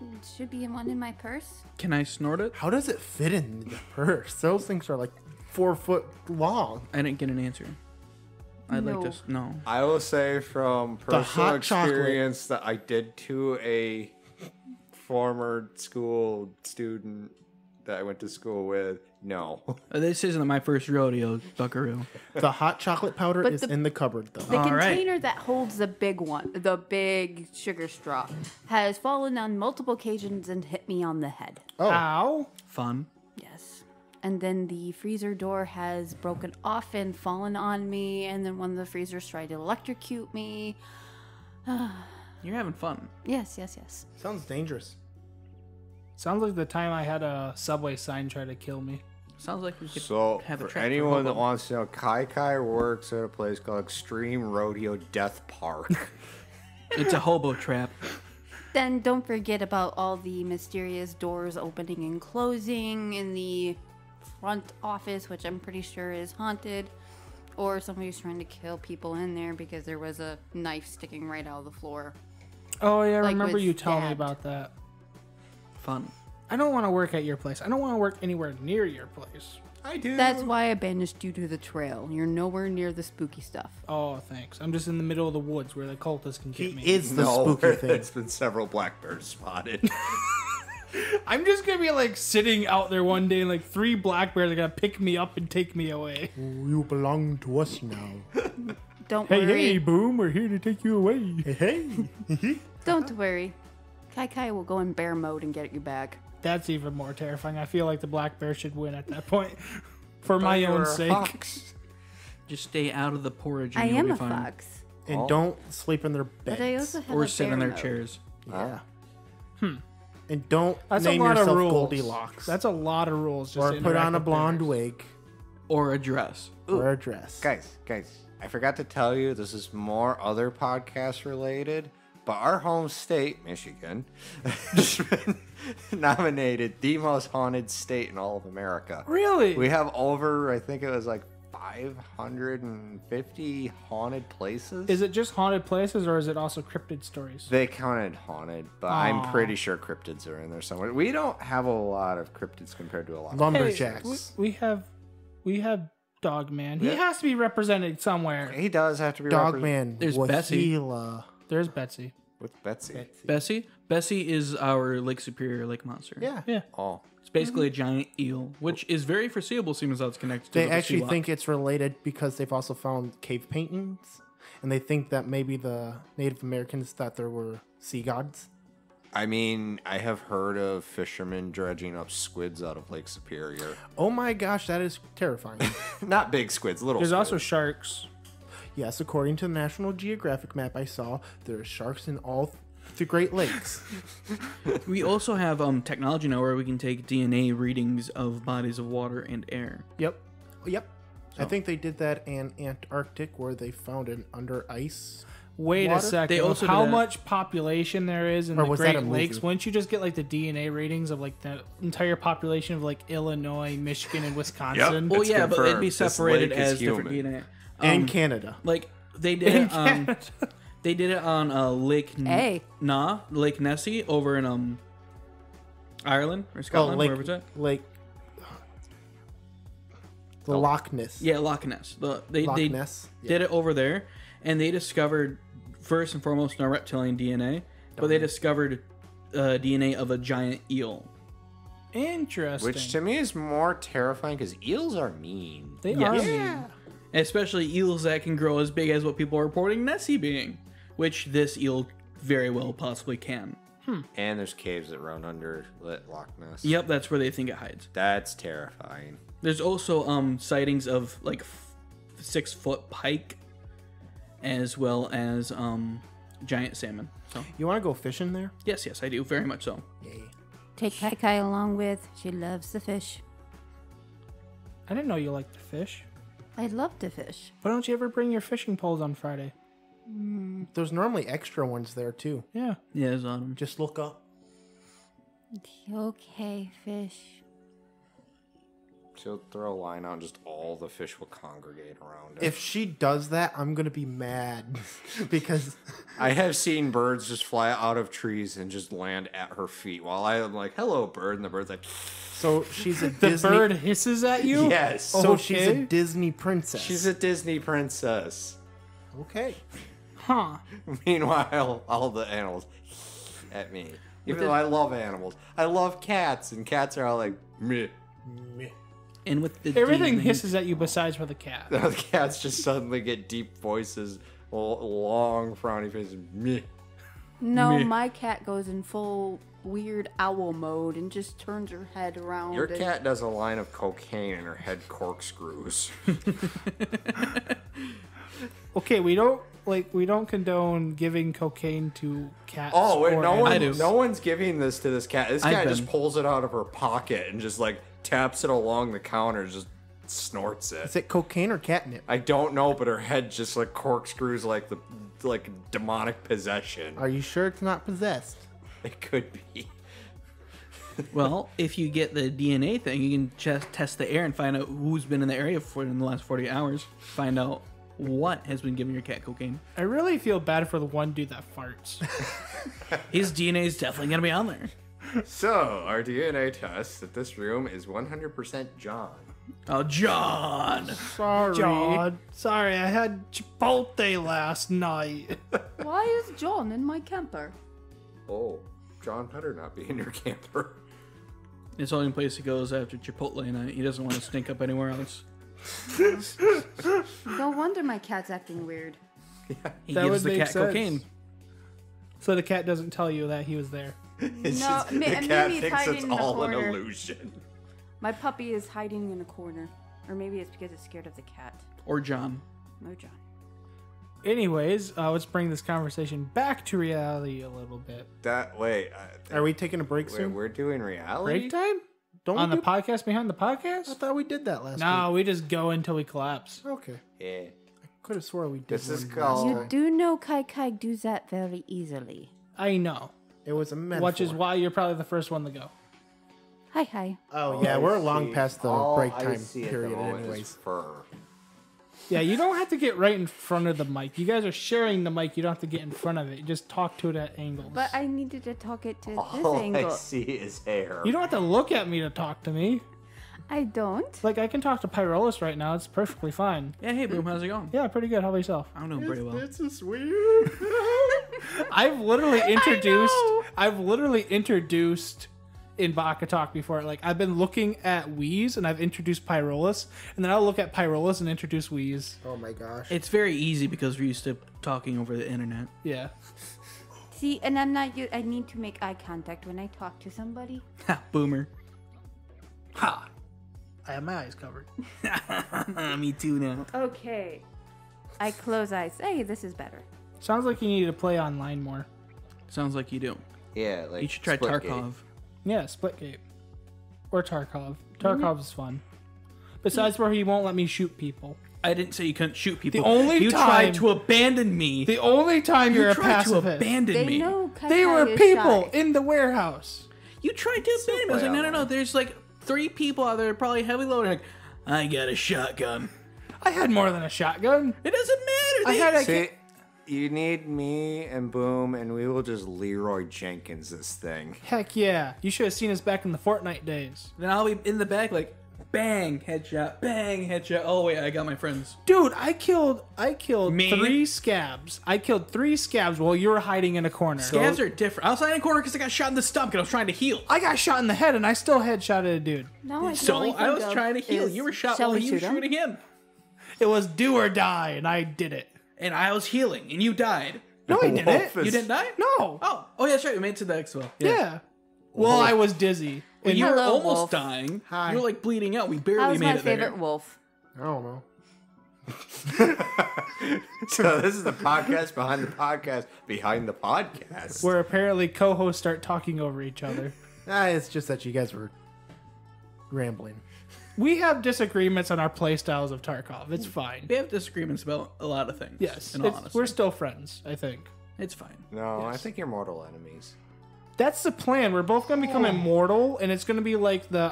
It should be one in my purse. Can I snort it? How does it fit in the purse? Those things are like 4 foot long. I didn't get an answer. I'd like No. to. No. I will say from The personal hot chocolate. experience that I did to a former school student that I went to school with, no. This isn't my first rodeo, buckaroo. The hot chocolate powder But is the- in the cupboard, though. The All right. container that holds the big one, the big sugar straw, has fallen on multiple occasions and hit me on the head. Oh, Ow. Fun. Yes. And then the freezer door has broken off and fallen on me, and then one of the freezers tried to electrocute me. You're having fun. Yes. sounds dangerous. Sounds like the time I had a subway sign try to kill me. Sounds like we could So, have a for track anyone that hobo. wants to know, Kai Kai works at a place called Extreme Rodeo Death Park. It's a hobo trap. Then don't forget about all the mysterious doors opening and closing in the front office, which I'm pretty sure is haunted. Or somebody's trying to kill people in there because there was a knife sticking right out of the floor. Oh yeah, I Like remember was you telling me stabbed. about that. Fun. I don't want to work at your place. I don't want to work anywhere near your place. I do. That's why I banished you to the trail. You're nowhere near the spooky stuff. Oh, thanks. I'm just in the middle of the woods where the cultists can get me. He is the spooky thing. It's been several black bears spotted. I'm just gonna be like sitting out there one day, and like 3 black bears are gonna pick me up and take me away. You belong to us now. Don't worry. Hey, Boom, we're here to take you away. Hey. Don't worry. Kai Kai will go in bear mode and get you back. That's even more terrifying. I feel like the black bear should win at that point, for my own sake. Just stay out of the porridge. And I you'll am be a fine. fox. And don't sleep in their But I beds. also have Or a sit in bear their mode. chairs. Yeah. And don't That's name a lot yourself of rules. Goldilocks. That's a lot of rules. Just or to put interact on a with blonde bears. wig. Or a dress. Or a dress. Guys, I forgot to tell you, this is more other podcast related, but our home state, Michigan, has been nominated the most haunted state in all of America. Really? We have over, I think it was like 550 haunted places. Is it just haunted places, or is it also cryptid stories? They counted haunted, but I'm pretty sure cryptids are in there somewhere. We don't have a lot of cryptids compared to a lot of Lumberjacks. We have Dogman. He has to be represented somewhere. He does have to be represented Dogman. There's Bessie. Wahila. There's Betsy. with Betsy. Bessie is our Lake Superior lake monster. Yeah. Yeah. Oh, It's basically a giant eel, which is very foreseeable, seeing as how it's connected to They the actually sea think it's related because they've also found cave paintings. And they think that maybe the Native Americans thought there were sea gods. I mean, I have heard of fishermen dredging up squids out of Lake Superior. Oh my gosh, that is terrifying. Not big squids, little There's squids. also sharks. Yes, according to the National Geographic map I saw, there are sharks in all the Great Lakes. We also have technology now where we can take DNA readings of bodies of water and air. Yep. Yep. I think they did that in Antarctic where they found an under ice. Wait Water? a second. They also How did that- much population there is in Or the was that Great a movie? Lakes? Wouldn't you just get like the DNA ratings of like the entire population of like Illinois, Michigan, and Wisconsin? Well, It's yeah, but it'd confirmed. be This separated lake is as different human. DNA. And Canada. Like they did it on they did it on Lake Hey. Lake Nessie over in Ireland or Scotland, wherever it's at. Lake. The Loch Ness. Yeah, Loch Ness. They Loch Ness. Yeah. did it over there, and they discovered first and foremost no reptilian DNA, but they discovered DNA of a giant eel. Interesting. Which to me is more terrifying because eels are mean. They Yes. are mean. Especially eels that can grow as big as what people are reporting Nessie being, which this eel very well possibly can. And there's caves that run under Loch Ness. Yep, that's where they think it hides. That's terrifying. There's also sightings of like 6-foot pike, as well as giant salmon. So You want to go fishing there? yes, I do very much so. Yay. Take Kai Kai along with. She loves the fish. I didn't know you liked to fish. I love to fish. Why don't you ever bring your fishing poles on Friday? There's normally extra ones there too. Yeah. Yeah, it's autumn. Just look up. Okay, fish. She'll throw a line out and just all the fish will congregate around it. If she does that, I'm going to be mad because I have seen birds just fly out of trees and just land at her feet while I am like, hello, bird. And the bird's like, so she's a The Disney bird hisses at you? yes. So she's a Okay. Disney princess. She's a Disney princess. okay. Huh. Meanwhile, all the animals at me. Even though I love animals. I love cats, and cats are all like, meh. And with the Everything DNA hisses at you besides for the cat. The cats just suddenly get deep voices, long frowny faces, meh. No, Me. my cat goes in full weird owl mode and just turns her head around. Your and- cat does a line of cocaine and her head corkscrews. Okay, we don't condone giving cocaine to cats. Oh, wait, or no I do. animals. no one's giving this to this cat. This I've cat just been. pulls it out of her pocket and just like taps it along the counter, just snorts it. Is it cocaine or catnip? I don't know, but her head just like corkscrews like demonic possession. Are you sure it's not possessed? It could be. Well, if you get the DNA thing, you can just test the air and find out who's been in the area in the last 48 hours. Find out what has been giving your cat cocaine. I really feel bad for the one dude that farts. His DNA is definitely going to be on there. So, our DNA test at this room is 100% John. Oh, John. Sorry. John. Sorry, I had Chipotle last night. Why is John in my camper? Oh, John better not be in your camper. It's the only place he goes after Chipotle night. He doesn't want to stink up anywhere else. No wonder my cat's acting weird. He That gives would the make cat sense. cocaine. So the cat doesn't tell you that he was there. It's No, just, the maybe cat he's thinks hiding it's in the all an corner. illusion. My puppy is hiding in a corner. Or maybe it's because it's scared of the cat. Or John. No, John. Anyways, let's bring this conversation back to reality a little bit. Are we taking a break soon? We're doing reality? Break time? Don't On we the do- podcast behind the I podcast? thought we did that last No, we just go until we collapse. week. Okay. Yeah. Could have swore we did. This is one called- last You time. do know Kai Kai does that very easily. I know. It was a metaphor. Which is why you're probably the first one to go. Hi, hi. Oh yeah, we're long past the All break I time see at the period, moment is anyways. fur. Yeah, you don't have to get right in front of the mic. You guys are sharing the mic. You don't have to get in front of it. You just talk to it at angles. But I needed to talk it to this All I angle. see is hair. You don't have to look at me to talk to me. I don't. Like, I can talk to Pyrolis right now. It's perfectly fine. Yeah, hey, Boom, how's it going? Yeah, pretty good. How about yourself? I'm doing pretty well. This is weird. I've literally introduced in Baka Talk before. Like, I've been looking at Wheeze, and I've introduced Pyrolis, and then I'll look at Pyrolis and introduce Wheeze. Oh my gosh. It's very easy because we're used to talking over the internet. Yeah. See, and I'm not. I need to make eye contact when I talk to somebody. Ha, Boomer. Ha! I have my eyes covered. Me too now. Okay. I close eyes. Hey, this is better. Sounds like you need to play online more. Sounds like you do. Yeah, like You should try Splitgate. Tarkov. Yeah, Splitgate. Or Tarkov. Tarkov's fun. Besides where he won't let me shoot people. I didn't say you couldn't shoot people. The only you time- tried to abandon me. The only time you're you a tried to pacifist. abandon They me. know Kai They Kai were is people shy. in the warehouse. You tried to abandon me. I was like, no, no, no. There's like 3 people out there, probably heavy loaded. Like, I got a shotgun. I had more than a shotgun. It doesn't matter. I had a See, you need me and Boom, and we will just Leroy Jenkins this thing. Heck yeah. You should have seen us back in the Fortnite days. Then I'll be in the back like, bang, headshot, bang, headshot. Oh wait, I got my friends. Dude, I killed Me? 3 scabs. I killed 3 scabs while you were hiding in a corner. Scabs are different. I was hiding in a corner because I got shot in the stomach and I was trying to heal. I got shot in the head and I still headshotted a dude. No, I can So only I was think of trying to heal. is You were shot shall while we you were shoot him? shooting him. It was do or die, and I did it. And I was healing and you died. No, I didn't. Wolf is- You didn't die? No. Oh, yeah, that's right. We made it to the expo. Yeah. Well, I was dizzy. Well, you were Hello, almost Wolf. dying. Hi. You were like bleeding out. We barely How's made my it there. favorite wolf? I don't know. So this is the podcast behind the podcast behind the podcast. Where apparently co-hosts start talking over each other. It's just that you guys were rambling. We have disagreements on our playstyles of Tarkov. It's fine. We have disagreements about a lot of things. Yes, in all honesty. we're still friends, I think. It's fine. No, I think you're mortal enemies. That's the plan. We're both gonna become immortal, and it's gonna be like the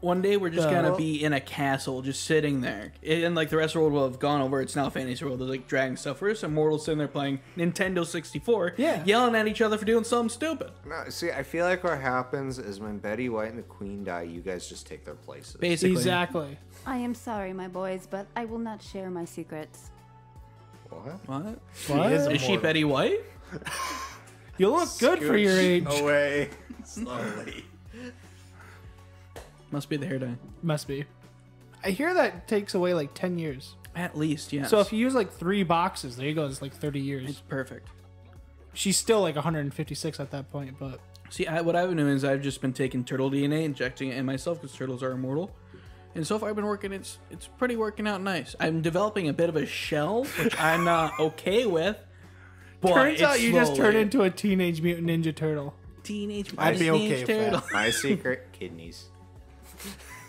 One day we're just The- gonna be in a castle, just sitting there, and like the rest of the world will have gone over. It's now fantasy world. There's like dragon stuff. We're just immortals sitting there playing Nintendo 64, Yeah. yelling at each other for doing something stupid. No, see, I feel like what happens is when Betty White and the Queen die, you guys just take their places. Basically, exactly. I am sorry, my boys, but I will not share my secrets. What? What? What? Is she Betty White? You look good for your age. Away slowly. Must be the hair dye. Must be. I hear that takes away like 10 years. At least, yes. So if you use like 3 boxes, there you go. It's like 30 years. it's perfect. She's still like 156 at that point, but See, what I've been doing is I've just been taking turtle DNA, injecting it in myself because turtles are immortal. And so far I've been working, it's pretty working out nice. I'm developing a bit of a shell, which I'm not okay with. But turns out it's you just slowly. turned into a Teenage Mutant Ninja Turtle. Teenage I'd be Mutant okay Ninja with that. Turtle. My secret, kidneys.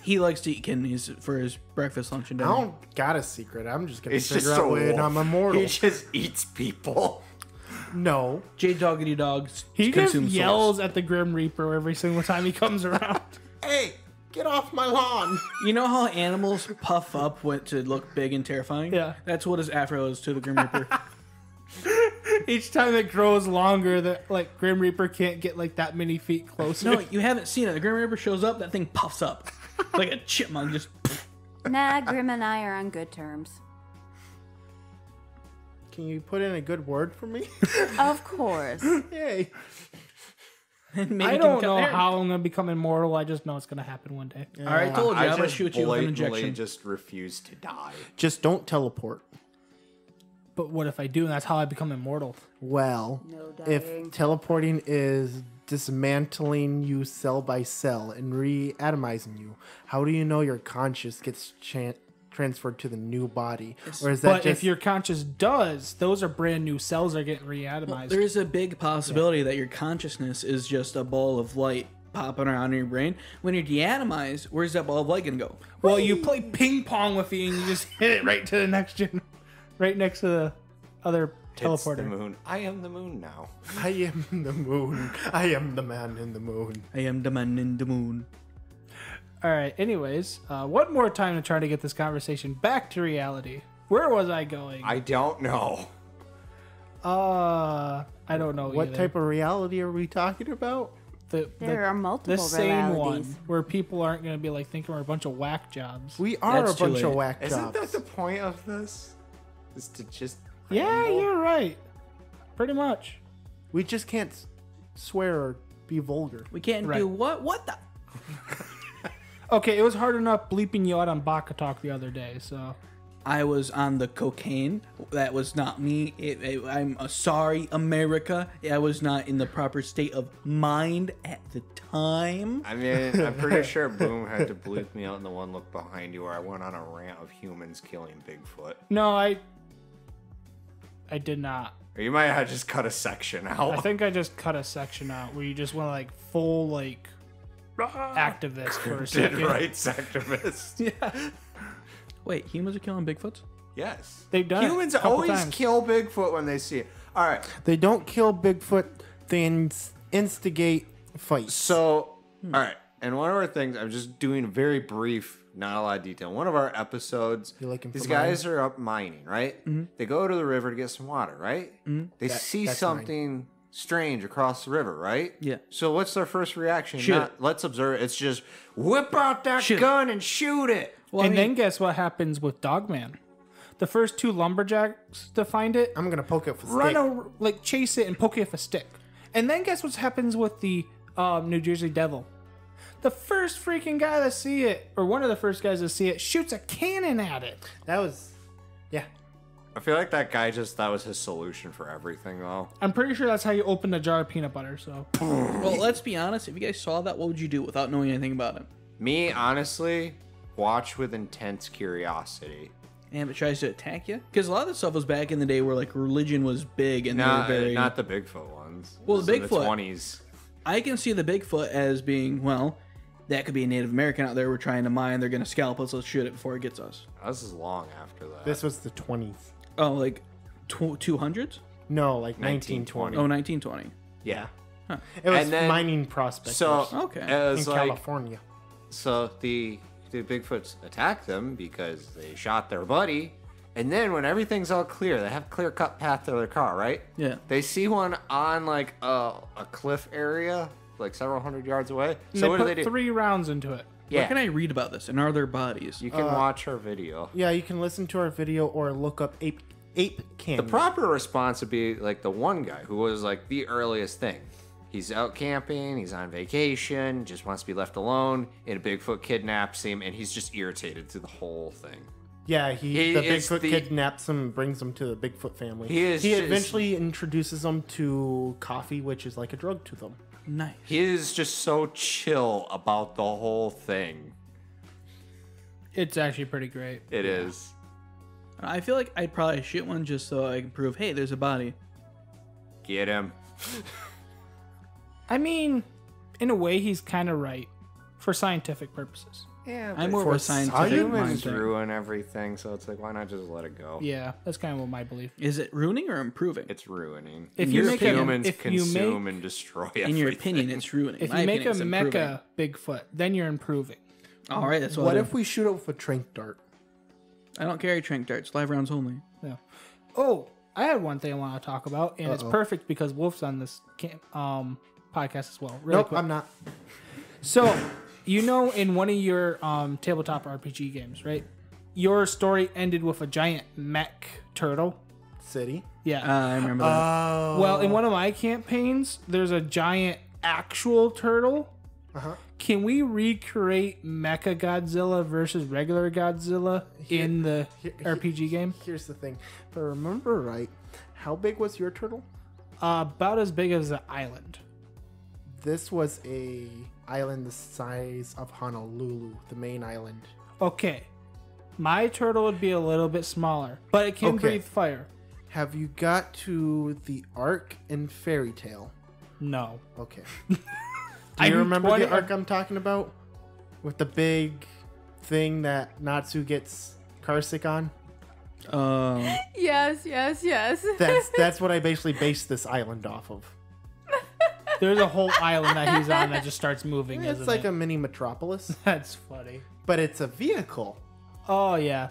He likes to eat kidneys for his breakfast, lunch, and I dinner. don't got a secret. I'm just gonna It's figure just a out when wolf. I'm immortal. He just eats people. No. J Doggity Dogs He just consumes yells souls. at the Grim Reaper every single time he comes around. Hey, get off my lawn. You know how animals puff up to look big and terrifying? Yeah. That's what his afro is to the Grim Reaper. Each time it grows longer, that like Grim Reaper can't get like that many feet closer. No, you haven't seen it. The Grim Reaper shows up, that thing puffs up. Like a chipmunk, just... Nah, Grim and I are on good terms. Can you put in a good word for me? Of course. Yay. I don't know how I'm going to become immortal. I just know it's going to happen one day. All right, told you. I'm going to just shoot you with an blatantly injection. just refuse to die. Just don't teleport. But what if I do, and that's how I become immortal? Well, No if dying. teleporting is dismantling you cell by cell and reatomizing you, how do you know your conscious gets transferred to the new body? Or is that But if your conscious does, those are brand new cells that are getting reatomized. There's a big possibility that your consciousness is just a ball of light popping around in your brain. When you're deatomized, where's that ball of light going to go? Well, you play ping pong with it, and you just hit it right to the next gen, right next to the other It's teleporter. the moon. I am the moon now. I am the moon. I am the man in the moon. I am the man in the moon. All right. Anyways, one more time to try to get this conversation back to reality. Where was I going? I don't know. I don't know. What either. type of reality are we talking about? There are multiple the same realities. one where people aren't going to be like thinking we're a bunch of whack jobs. We are That's a too bunch of late. whack Isn't jobs. that the point of this? Is to just Yeah, ramble? you're right. Pretty much. We just can't swear or be vulgar. We can't Right. do what? What the? Okay, it was hard enough bleeping you out on Baka Talk the other day, so. I was on the cocaine. That was not me. I'm sorry, America. I was not in the proper state of mind at the time. I mean, I'm pretty sure Boom had to bleep me out in the one look behind you where I went on a rant of humans killing Bigfoot. No, I did not. Or you might have just cut a section I out. think I just cut a section out where you just went like full like activist for a Did second. rights activists. Yeah. Wait, humans are killing Bigfoots? Yes. They've done it Humans a couple always times. kill Bigfoot when they see it. All right. They don't kill Bigfoot. They instigate fights. So, all right. And one of our things, I'm just doing very brief, not a lot of detail. One of our episodes, You like 'em these for guys are up mining, right? They go to the river to get some water, right? They see that's something strange across the river, right? Yeah. So what's their first reaction? Shoot Not, let's observe. It's just whip out that Shoot. gun and shoot it. Well, And then guess what happens with Dogman? The first two lumberjacks to find it, I'm gonna poke it with a run stick. like chase it and poke it with a stick. And then guess what happens with the New Jersey Devil? The first freaking guy to see it, or one of the first guys to see it, shoots a cannon at it. That was, yeah. I feel like that guy that was his solution for everything, though. I'm pretty sure that's how you open a jar of peanut butter. So well, let's be honest. If you guys saw that, what would you do without knowing anything about it? Me, honestly, watch with intense curiosity. And if it tries to attack you? Because a lot of this stuff was back in the day where like religion was big and they were very... Not the Bigfoot ones. Well, the This is in Bigfoot- 20s. I can see the Bigfoot as being, well, that could be a Native American out there. We're trying to mine. They're going to scalp us. Let's shoot it before it gets us. This is long after that. This was the 20s. Oh, like 200s? No, like 1920. 1920. Oh, 1920. Yeah. It was And then- mining prospectors So Okay. it in was like California. so the Bigfoots attacked them because they shot their buddy, and then when everything's all clear, they have a clear cut path to their car, right? Yeah. They see one on like a cliff area, like several hundred yards away. and So they what do put they do? 3 rounds into it. Where Yeah, can I read about this? And are there bodies? you can watch our video. Yeah, you can listen to our video or look up Ape Canyon. The proper response would be like the one guy who was like the earliest thing. He's out camping, he's on vacation, just wants to be left alone, and a Bigfoot kidnaps him, and he's just irritated through the whole thing. Yeah, He the is Bigfoot the- kidnaps him and brings him to the Bigfoot family. He is He just- eventually introduces them to coffee, which is like a drug to them. Nice. He is just so chill about the whole thing. It's actually pretty great. It is. I feel like I'd probably shoot one just so I can prove, hey, there's a body. Get him. I mean, in a way, he's kind of right for scientific purposes. Yeah, I'm more of for a scientific humans mind thing. ruin everything, so it's like, why not just let it go? Yeah, that's kind of what my belief. Is it ruining or improving? It's ruining. If In you your make opinion, Humans if you consume make and destroy everything. In your opinion, it's ruining. if My you make a opinion, it's mecha Bigfoot, then you're improving. improving. All right, that's what. What I, if we shoot it with a trank dart? I don't carry trank darts. Live rounds only. Yeah. Oh, I had one thing I want to talk about, and it's perfect because Wolf's on this podcast as well. Really Nope, quick. I'm not. So You know, in one of your tabletop RPG games, right? Your story ended with a giant mech turtle. City. Yeah. I remember that. Well, in one of my campaigns, there's a giant actual turtle. Uh-huh. Can we recreate Mecha Godzilla versus regular Godzilla in the RPG game? Here's the thing. If I remember right, how big was your turtle? About as big as the island. This was a island the size of Honolulu, the main island. Okay. My turtle would be a little bit smaller, but it can breathe fire. Have you got to the arc in Fairy Tale? No. Okay. Do you remember the arc I'm talking about? With the big thing that Natsu gets car sick on? Yes. That's what I basically based this island off of. There's a whole island that he's on that just starts moving. It's like a mini metropolis, That's funny. but it's a vehicle. Oh, yeah.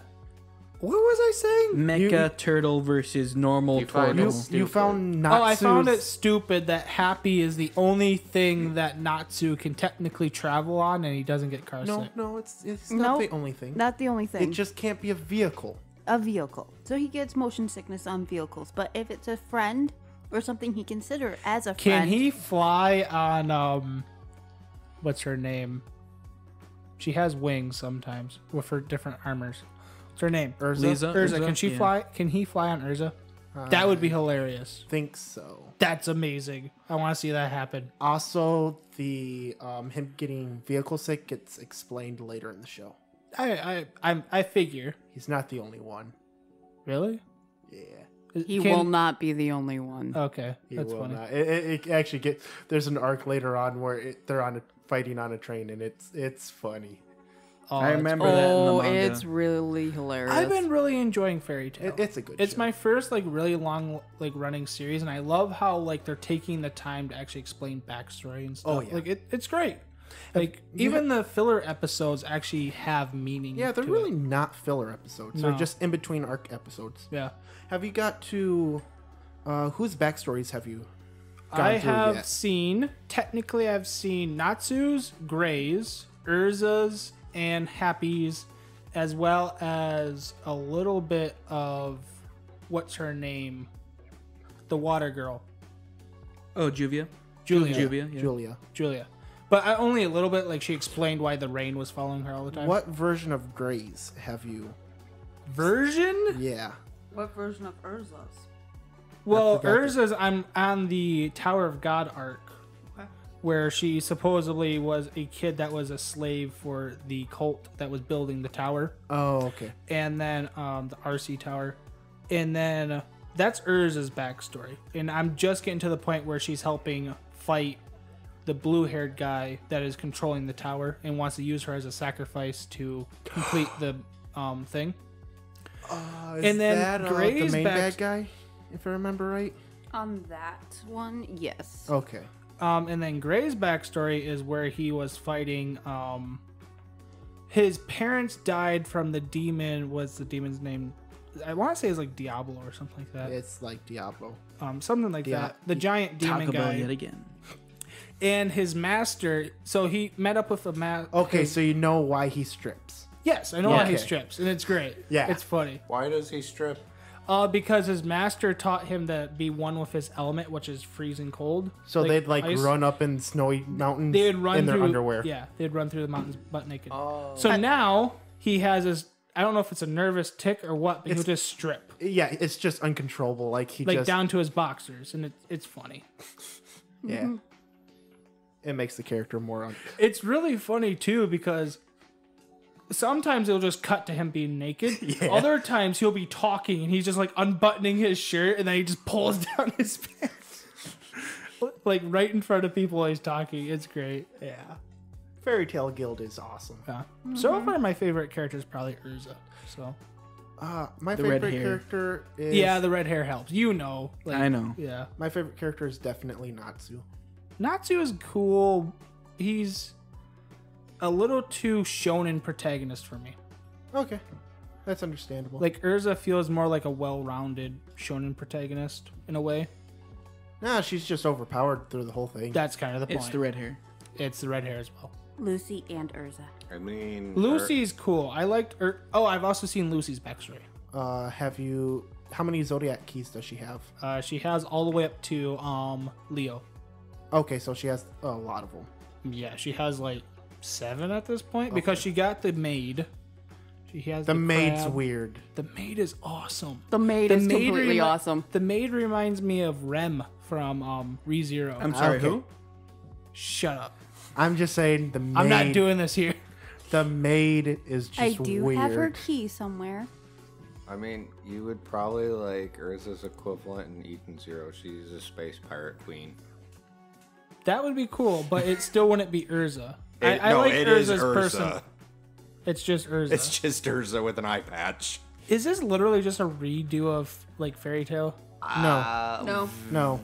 What was I saying? Mecha turtle versus normal turtle. You found Natsu's... Oh, I found it stupid that Happy is the only thing that Natsu can technically travel on, and he doesn't get car sick. No, it's not the only thing. Not the only thing. It just can't be a vehicle. A vehicle. So he gets motion sickness on vehicles. But if it's a friend or something he consider as a Can friend, he fly on what's her name? She has wings sometimes with her different armors. What's her name? Urza. Urza. Can she fly? Can he fly on Urza? That would be hilarious. Think so. That's amazing. I want to see that happen. Also, the him getting vehicle sick gets explained later in the show. I figure. He's not the only one. Really? Yeah. he will not be the only one. Okay, He that's will funny. not. It actually gets. There's an arc later on where they're fighting on a train, and it's funny. Oh, I remember that in the manga. It's really hilarious. I've been really enjoying Fairy Tail. It's a good. It's show. my first really long running series, and I love how they're taking the time to actually explain backstory and stuff. Oh, yeah. It's great. Even the filler episodes actually have meaning. Yeah, they're to really it. not filler episodes. No. They're just in between arc episodes. Yeah. Have you got to whose backstories have you I gone through have yet? seen, technically, I've seen Natsu's, Gray's, Urza's, and Happy's, as well as a little bit of what's her name, the water girl, Oh, Julia. Julia. Yeah. Julia. But only a little bit. She explained why the rain was following her all the time. What version of Grey's have you? version? Yeah. What version of Urza's? Well, forgot Urza's I'm on the Tower of God arc, where she supposedly was a kid that was a slave for the cult that was building the tower, Oh, okay. and then the RC tower, and then that's Urza's backstory. And I'm just getting to the point where she's helping fight the blue-haired guy that is controlling the tower and wants to use her as a sacrifice to complete the thing. Is And then that, Grey's the main back- bad guy, if I remember right? On that one, yes. Okay. And then Gray's backstory is where he was fighting. His parents died from the demon. What's the demon's name? I want to say it's like Diablo or something like that. It's like Diablo. Something like that. The giant demon Taco Bell guy. yet again. And his master. So he met up with a Okay, so you know why he strips. Yes, I know why he Okay. strips, and it's great. Yeah. It's funny. Why does he strip? Because his master taught him to be one with his element, which is freezing cold. So they'd ice. run up in snowy mountains They'd run in their through, underwear. Yeah, they'd run through the mountains butt naked. Oh. So now he has his. I don't know if it's a nervous tick or what, but he'll just strip, Yeah, it's just uncontrollable. Like he like just down to his boxers, and it's funny. yeah. It makes the character more It's really funny too because sometimes it'll just cut to him being naked. Yeah. Other times he'll be talking and he's just like unbuttoning his shirt, and then he just pulls down his pants, like right in front of people while he's talking. It's great. Yeah. Fairy Tale Guild is awesome. Yeah. So far, my favorite character is probably Urza. So My The red favorite hair. character is yeah, the red hair helps. I know. Yeah. my favorite character is definitely Natsu. Natsu is cool. He's a little too shonen protagonist for me. Okay. That's understandable. Like Urza feels more like a well-rounded shonen protagonist in a way. Nah, she's just overpowered through the whole thing. That's kind of the point. It's the red hair. It's the red hair as well. Lucy and Urza. I mean, Lucy's cool. I liked her. Oh, I've also seen Lucy's backstory. How many Zodiac keys does she have? She has all the way up to Leo. Okay, so she has a lot of them. Yeah, she has like 7 at this point because she got the maid. She has The maid's crab. weird. The maid is awesome. The maid is completely awesome. The maid reminds me of Rem from ReZero. I'm sorry, Okay. who? Shut up. I'm just saying the maid. I'm not doing this here. The maid is just I do weird. have her key somewhere. I mean, you would probably like Urza's equivalent in Eden Zero. She's a space pirate queen. That would be cool, but it still wouldn't be Urza. It like is Urza's Urza. person. It's just Urza. It's just Urza with an eye patch. Is this literally just a redo of like Fairy Tale? No. No.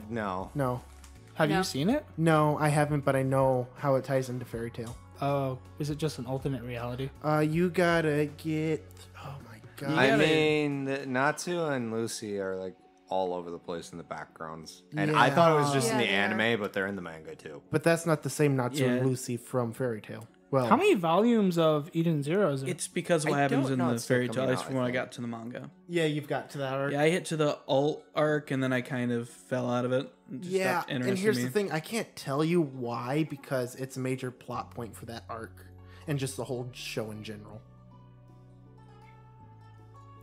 Have No. you seen it? No, I haven't, but I know how it ties into Fairy Tale. Oh, is it just an alternate reality? You gotta get. Oh my god. I mean, Natsu and Lucy are like all over the place in the backgrounds. And I thought it was just in Yeah, the they are. anime, but they're in the manga too. But that's not the same Natsu Yeah. and Lucy from Fairy Tale. Well, How many volumes of Eden Zero is it? It's because of what I happens don't in know, the it's still fairy tale. coming That's out, from I when I think. got to the manga. yeah, you've got to that arc. Yeah, I hit to the alt arc and then I kind of fell out of it. It just Yeah, stopped and interesting here's me. the thing: I can't tell you why because it's a major plot point for that arc and just the whole show in general.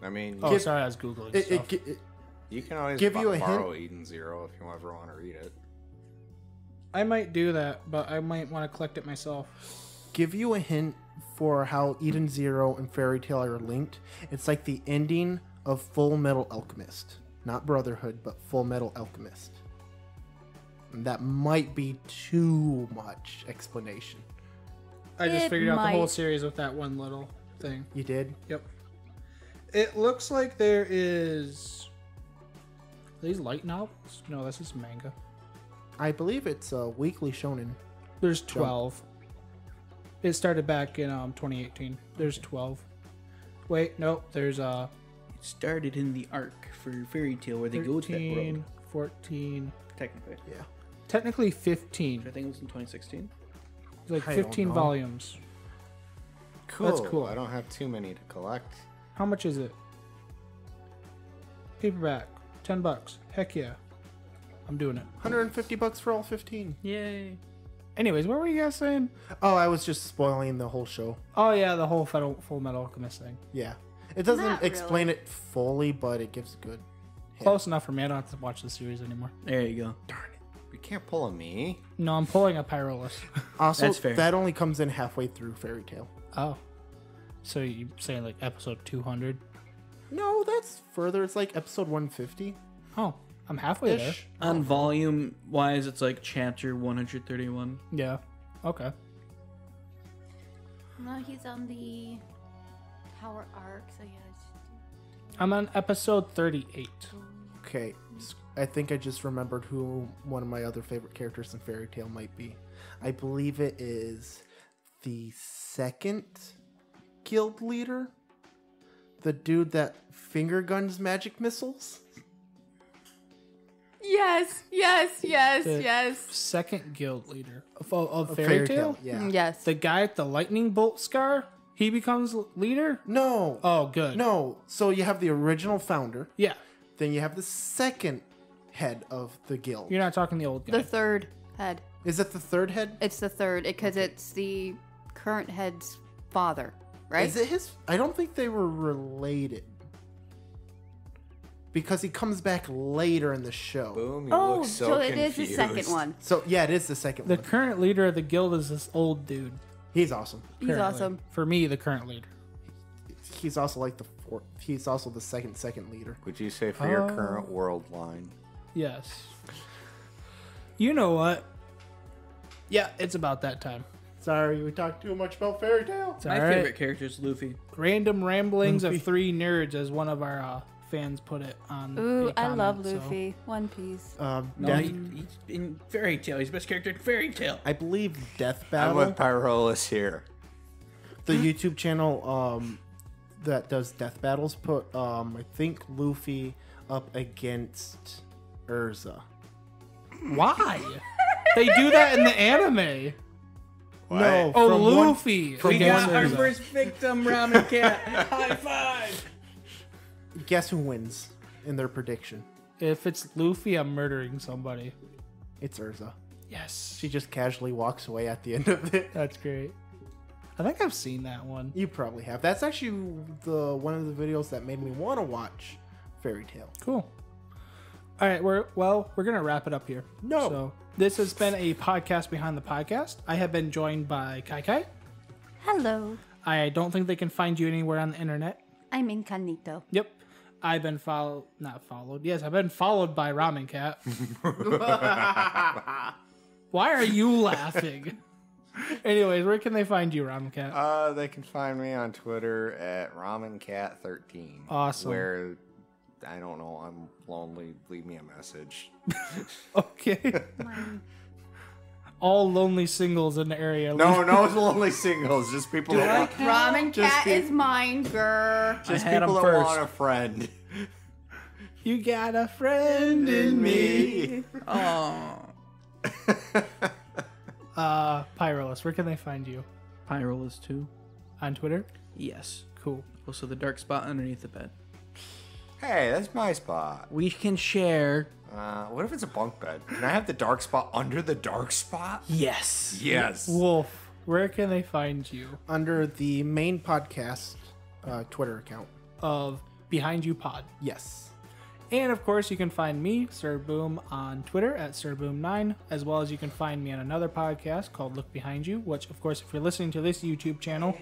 I mean, oh, Give- sorry, I was googling It, stuff. you can always give you a borrow Eden Zero if you ever want to read it. I might do that, but I might want to collect it myself. give you a hint for how Eden Zero and Fairy Tale are linked. It's like the ending of Full Metal Alchemist, not Brotherhood, but Full Metal Alchemist. And that might be too much explanation. I just It figured out the whole might. series with that one little thing. You did? Yep. It looks like there is. Are these light novels? No, this is manga. I believe it's a weekly shonen. There's 12. It started back in 2018. There's 12. Wait, nope. There's It started in the arc for fairy tale where they go to that 13, world. 14. Technically. Yeah. Technically I 15. think it was in 2016. It's like I don't 15 know. volumes. Cool. That's cool. I don't have too many to collect. How much is it? Paperback. $10. Heck yeah. I'm doing it. $150 for all 15. Yay. Anyways, what were you guys saying? Oh, I was just spoiling the whole show. Oh yeah, the whole Full Metal Alchemist thing. Yeah. It doesn't Not explain really. it fully, but it gives a good hint. Close enough for me. I don't have to watch the series anymore. There you go. You can't pull a me. No, I'm pulling a Pyrolis. Also, That's fair. that only comes in halfway through Fairy Tale. Oh. So you saying like episode 200? No, that's further. It's like episode 150. Oh, I'm halfway there. Ish. On volume wise, it's like chapter 131. Yeah. Okay. No, he's on the Tower Arc, so yeah. I'm on episode 38. Okay. I think I just remembered who one of my other favorite characters in Fairy Tale might be. I believe it is the second guild leader. The dude that finger guns magic missiles. Yes, The- yes. Second guild leader of Fairy Tale? Yeah. Yes. The guy with the lightning bolt scar? He becomes leader? No. Oh, good. No. So you have the original founder. Yeah. Then you have the second head of the guild. You're not talking the old guy. The third head. Is it the third head? It's the third because it's the current head's father, right? Is it his? I don't think they were related. Because he comes back later in the show. Boom, you Oh, look so, so it is the confused. second one. So yeah, it is the second The one. current leader of the guild is this old dude. He's awesome. He's currently. awesome. For me, the current leader. He's also like the fourth. He's also the second leader. Would you say for your current world line? Yes. You know what? Yeah, it's about that time. Sorry, we talked too much about Fairy Tale. It's My all right. favorite character is Luffy. Random ramblings Luffy. of three nerds, as one of our fans put it on. Ooh, a I love comment, so- Luffy. One Piece. No, Death, he's in Fairy Tale. He's the best character in Fairy Tale. I believe Death I'm Battle, with Pyrolis here. the YouTube channel that does Death Battles, put I think Luffy up against Urza. Why? They do that in the anime. What? No. Oh, from Luffy. We got our Urza. first victim, Ramen Cat. High five. Guess who wins in their prediction? If it's Luffy, I'm murdering somebody. It's Urza. Yes. She just casually walks away at the end of it. That's great. I think I've seen that one. You probably have. That's actually one of the videos that made me want to watch Fairy Tail. Cool. All right, we're gonna wrap it up here. No. So this has been a podcast behind the podcast. I have been joined by Kai Kai. Hello. I don't think they can find you anywhere on the internet. I'm incognito. Yep. I've been not followed. Yes, I've been followed by Ramen Cat. Why are you laughing? Anyways, where can they find you, Ramen Cat? They can find me on Twitter at RamenCat13. Awesome. Where, I don't know, I'm lonely. Leave me a message. Okay. All lonely singles in the area. No lonely singles. Just people that want, Ramen Just Cat be- is mine, grr. just had people him that first. want a friend. You got a friend in me. Oh. Pyrolis, where can they find you? Pyrolis too. On Twitter? Yes. Cool. Also the dark spot underneath the bed. Hey, that's my spot. We can share. What if it's a bunk bed? Can I have the dark spot under the dark spot? Yes. Yes. Wolf, where can they find you? Under the main podcast Twitter account. Of Behind You Pod. Yes. And of course, you can find me, Sir Boom, on Twitter at SirBoom9, as well as you can find me on another podcast called Look Behind You, which, of course, if you're listening to this YouTube channel,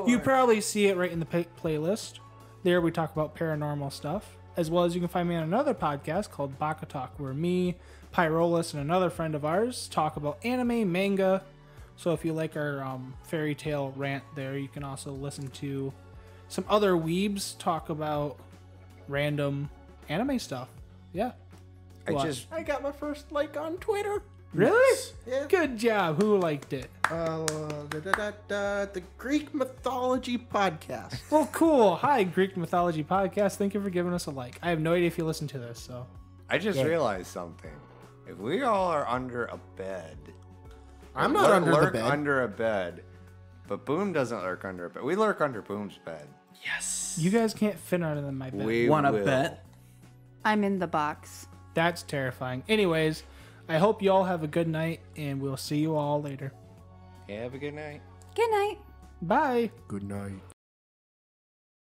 you probably see it right in the playlist. There we talk about paranormal stuff, as well as you can find me on another podcast called Baka Talk, where me, Pyrolis, and another friend of ours talk about anime, manga. So if you like our fairy tale rant there, you can also listen to some other weebs talk about random anime stuff. Yeah. What? I got my first like on Twitter. Really? Yeah. Good job. Who liked it? The Greek Mythology Podcast. Well, cool. Hi, Greek Mythology Podcast. Thank you for giving us a like. I have no idea if you listen to this, so. I just realized something. If we all are under a bed, I'm not under the lurk bed. under a bed, but Boom doesn't lurk under a bed. We lurk under Boom's bed. Yes. You guys can't fit under my bed. We Wanna will. bet? I'm in the box. That's terrifying. Anyways, I hope you all have a good night, and we'll see you all later. Have a good night. Good night. Bye. Good night.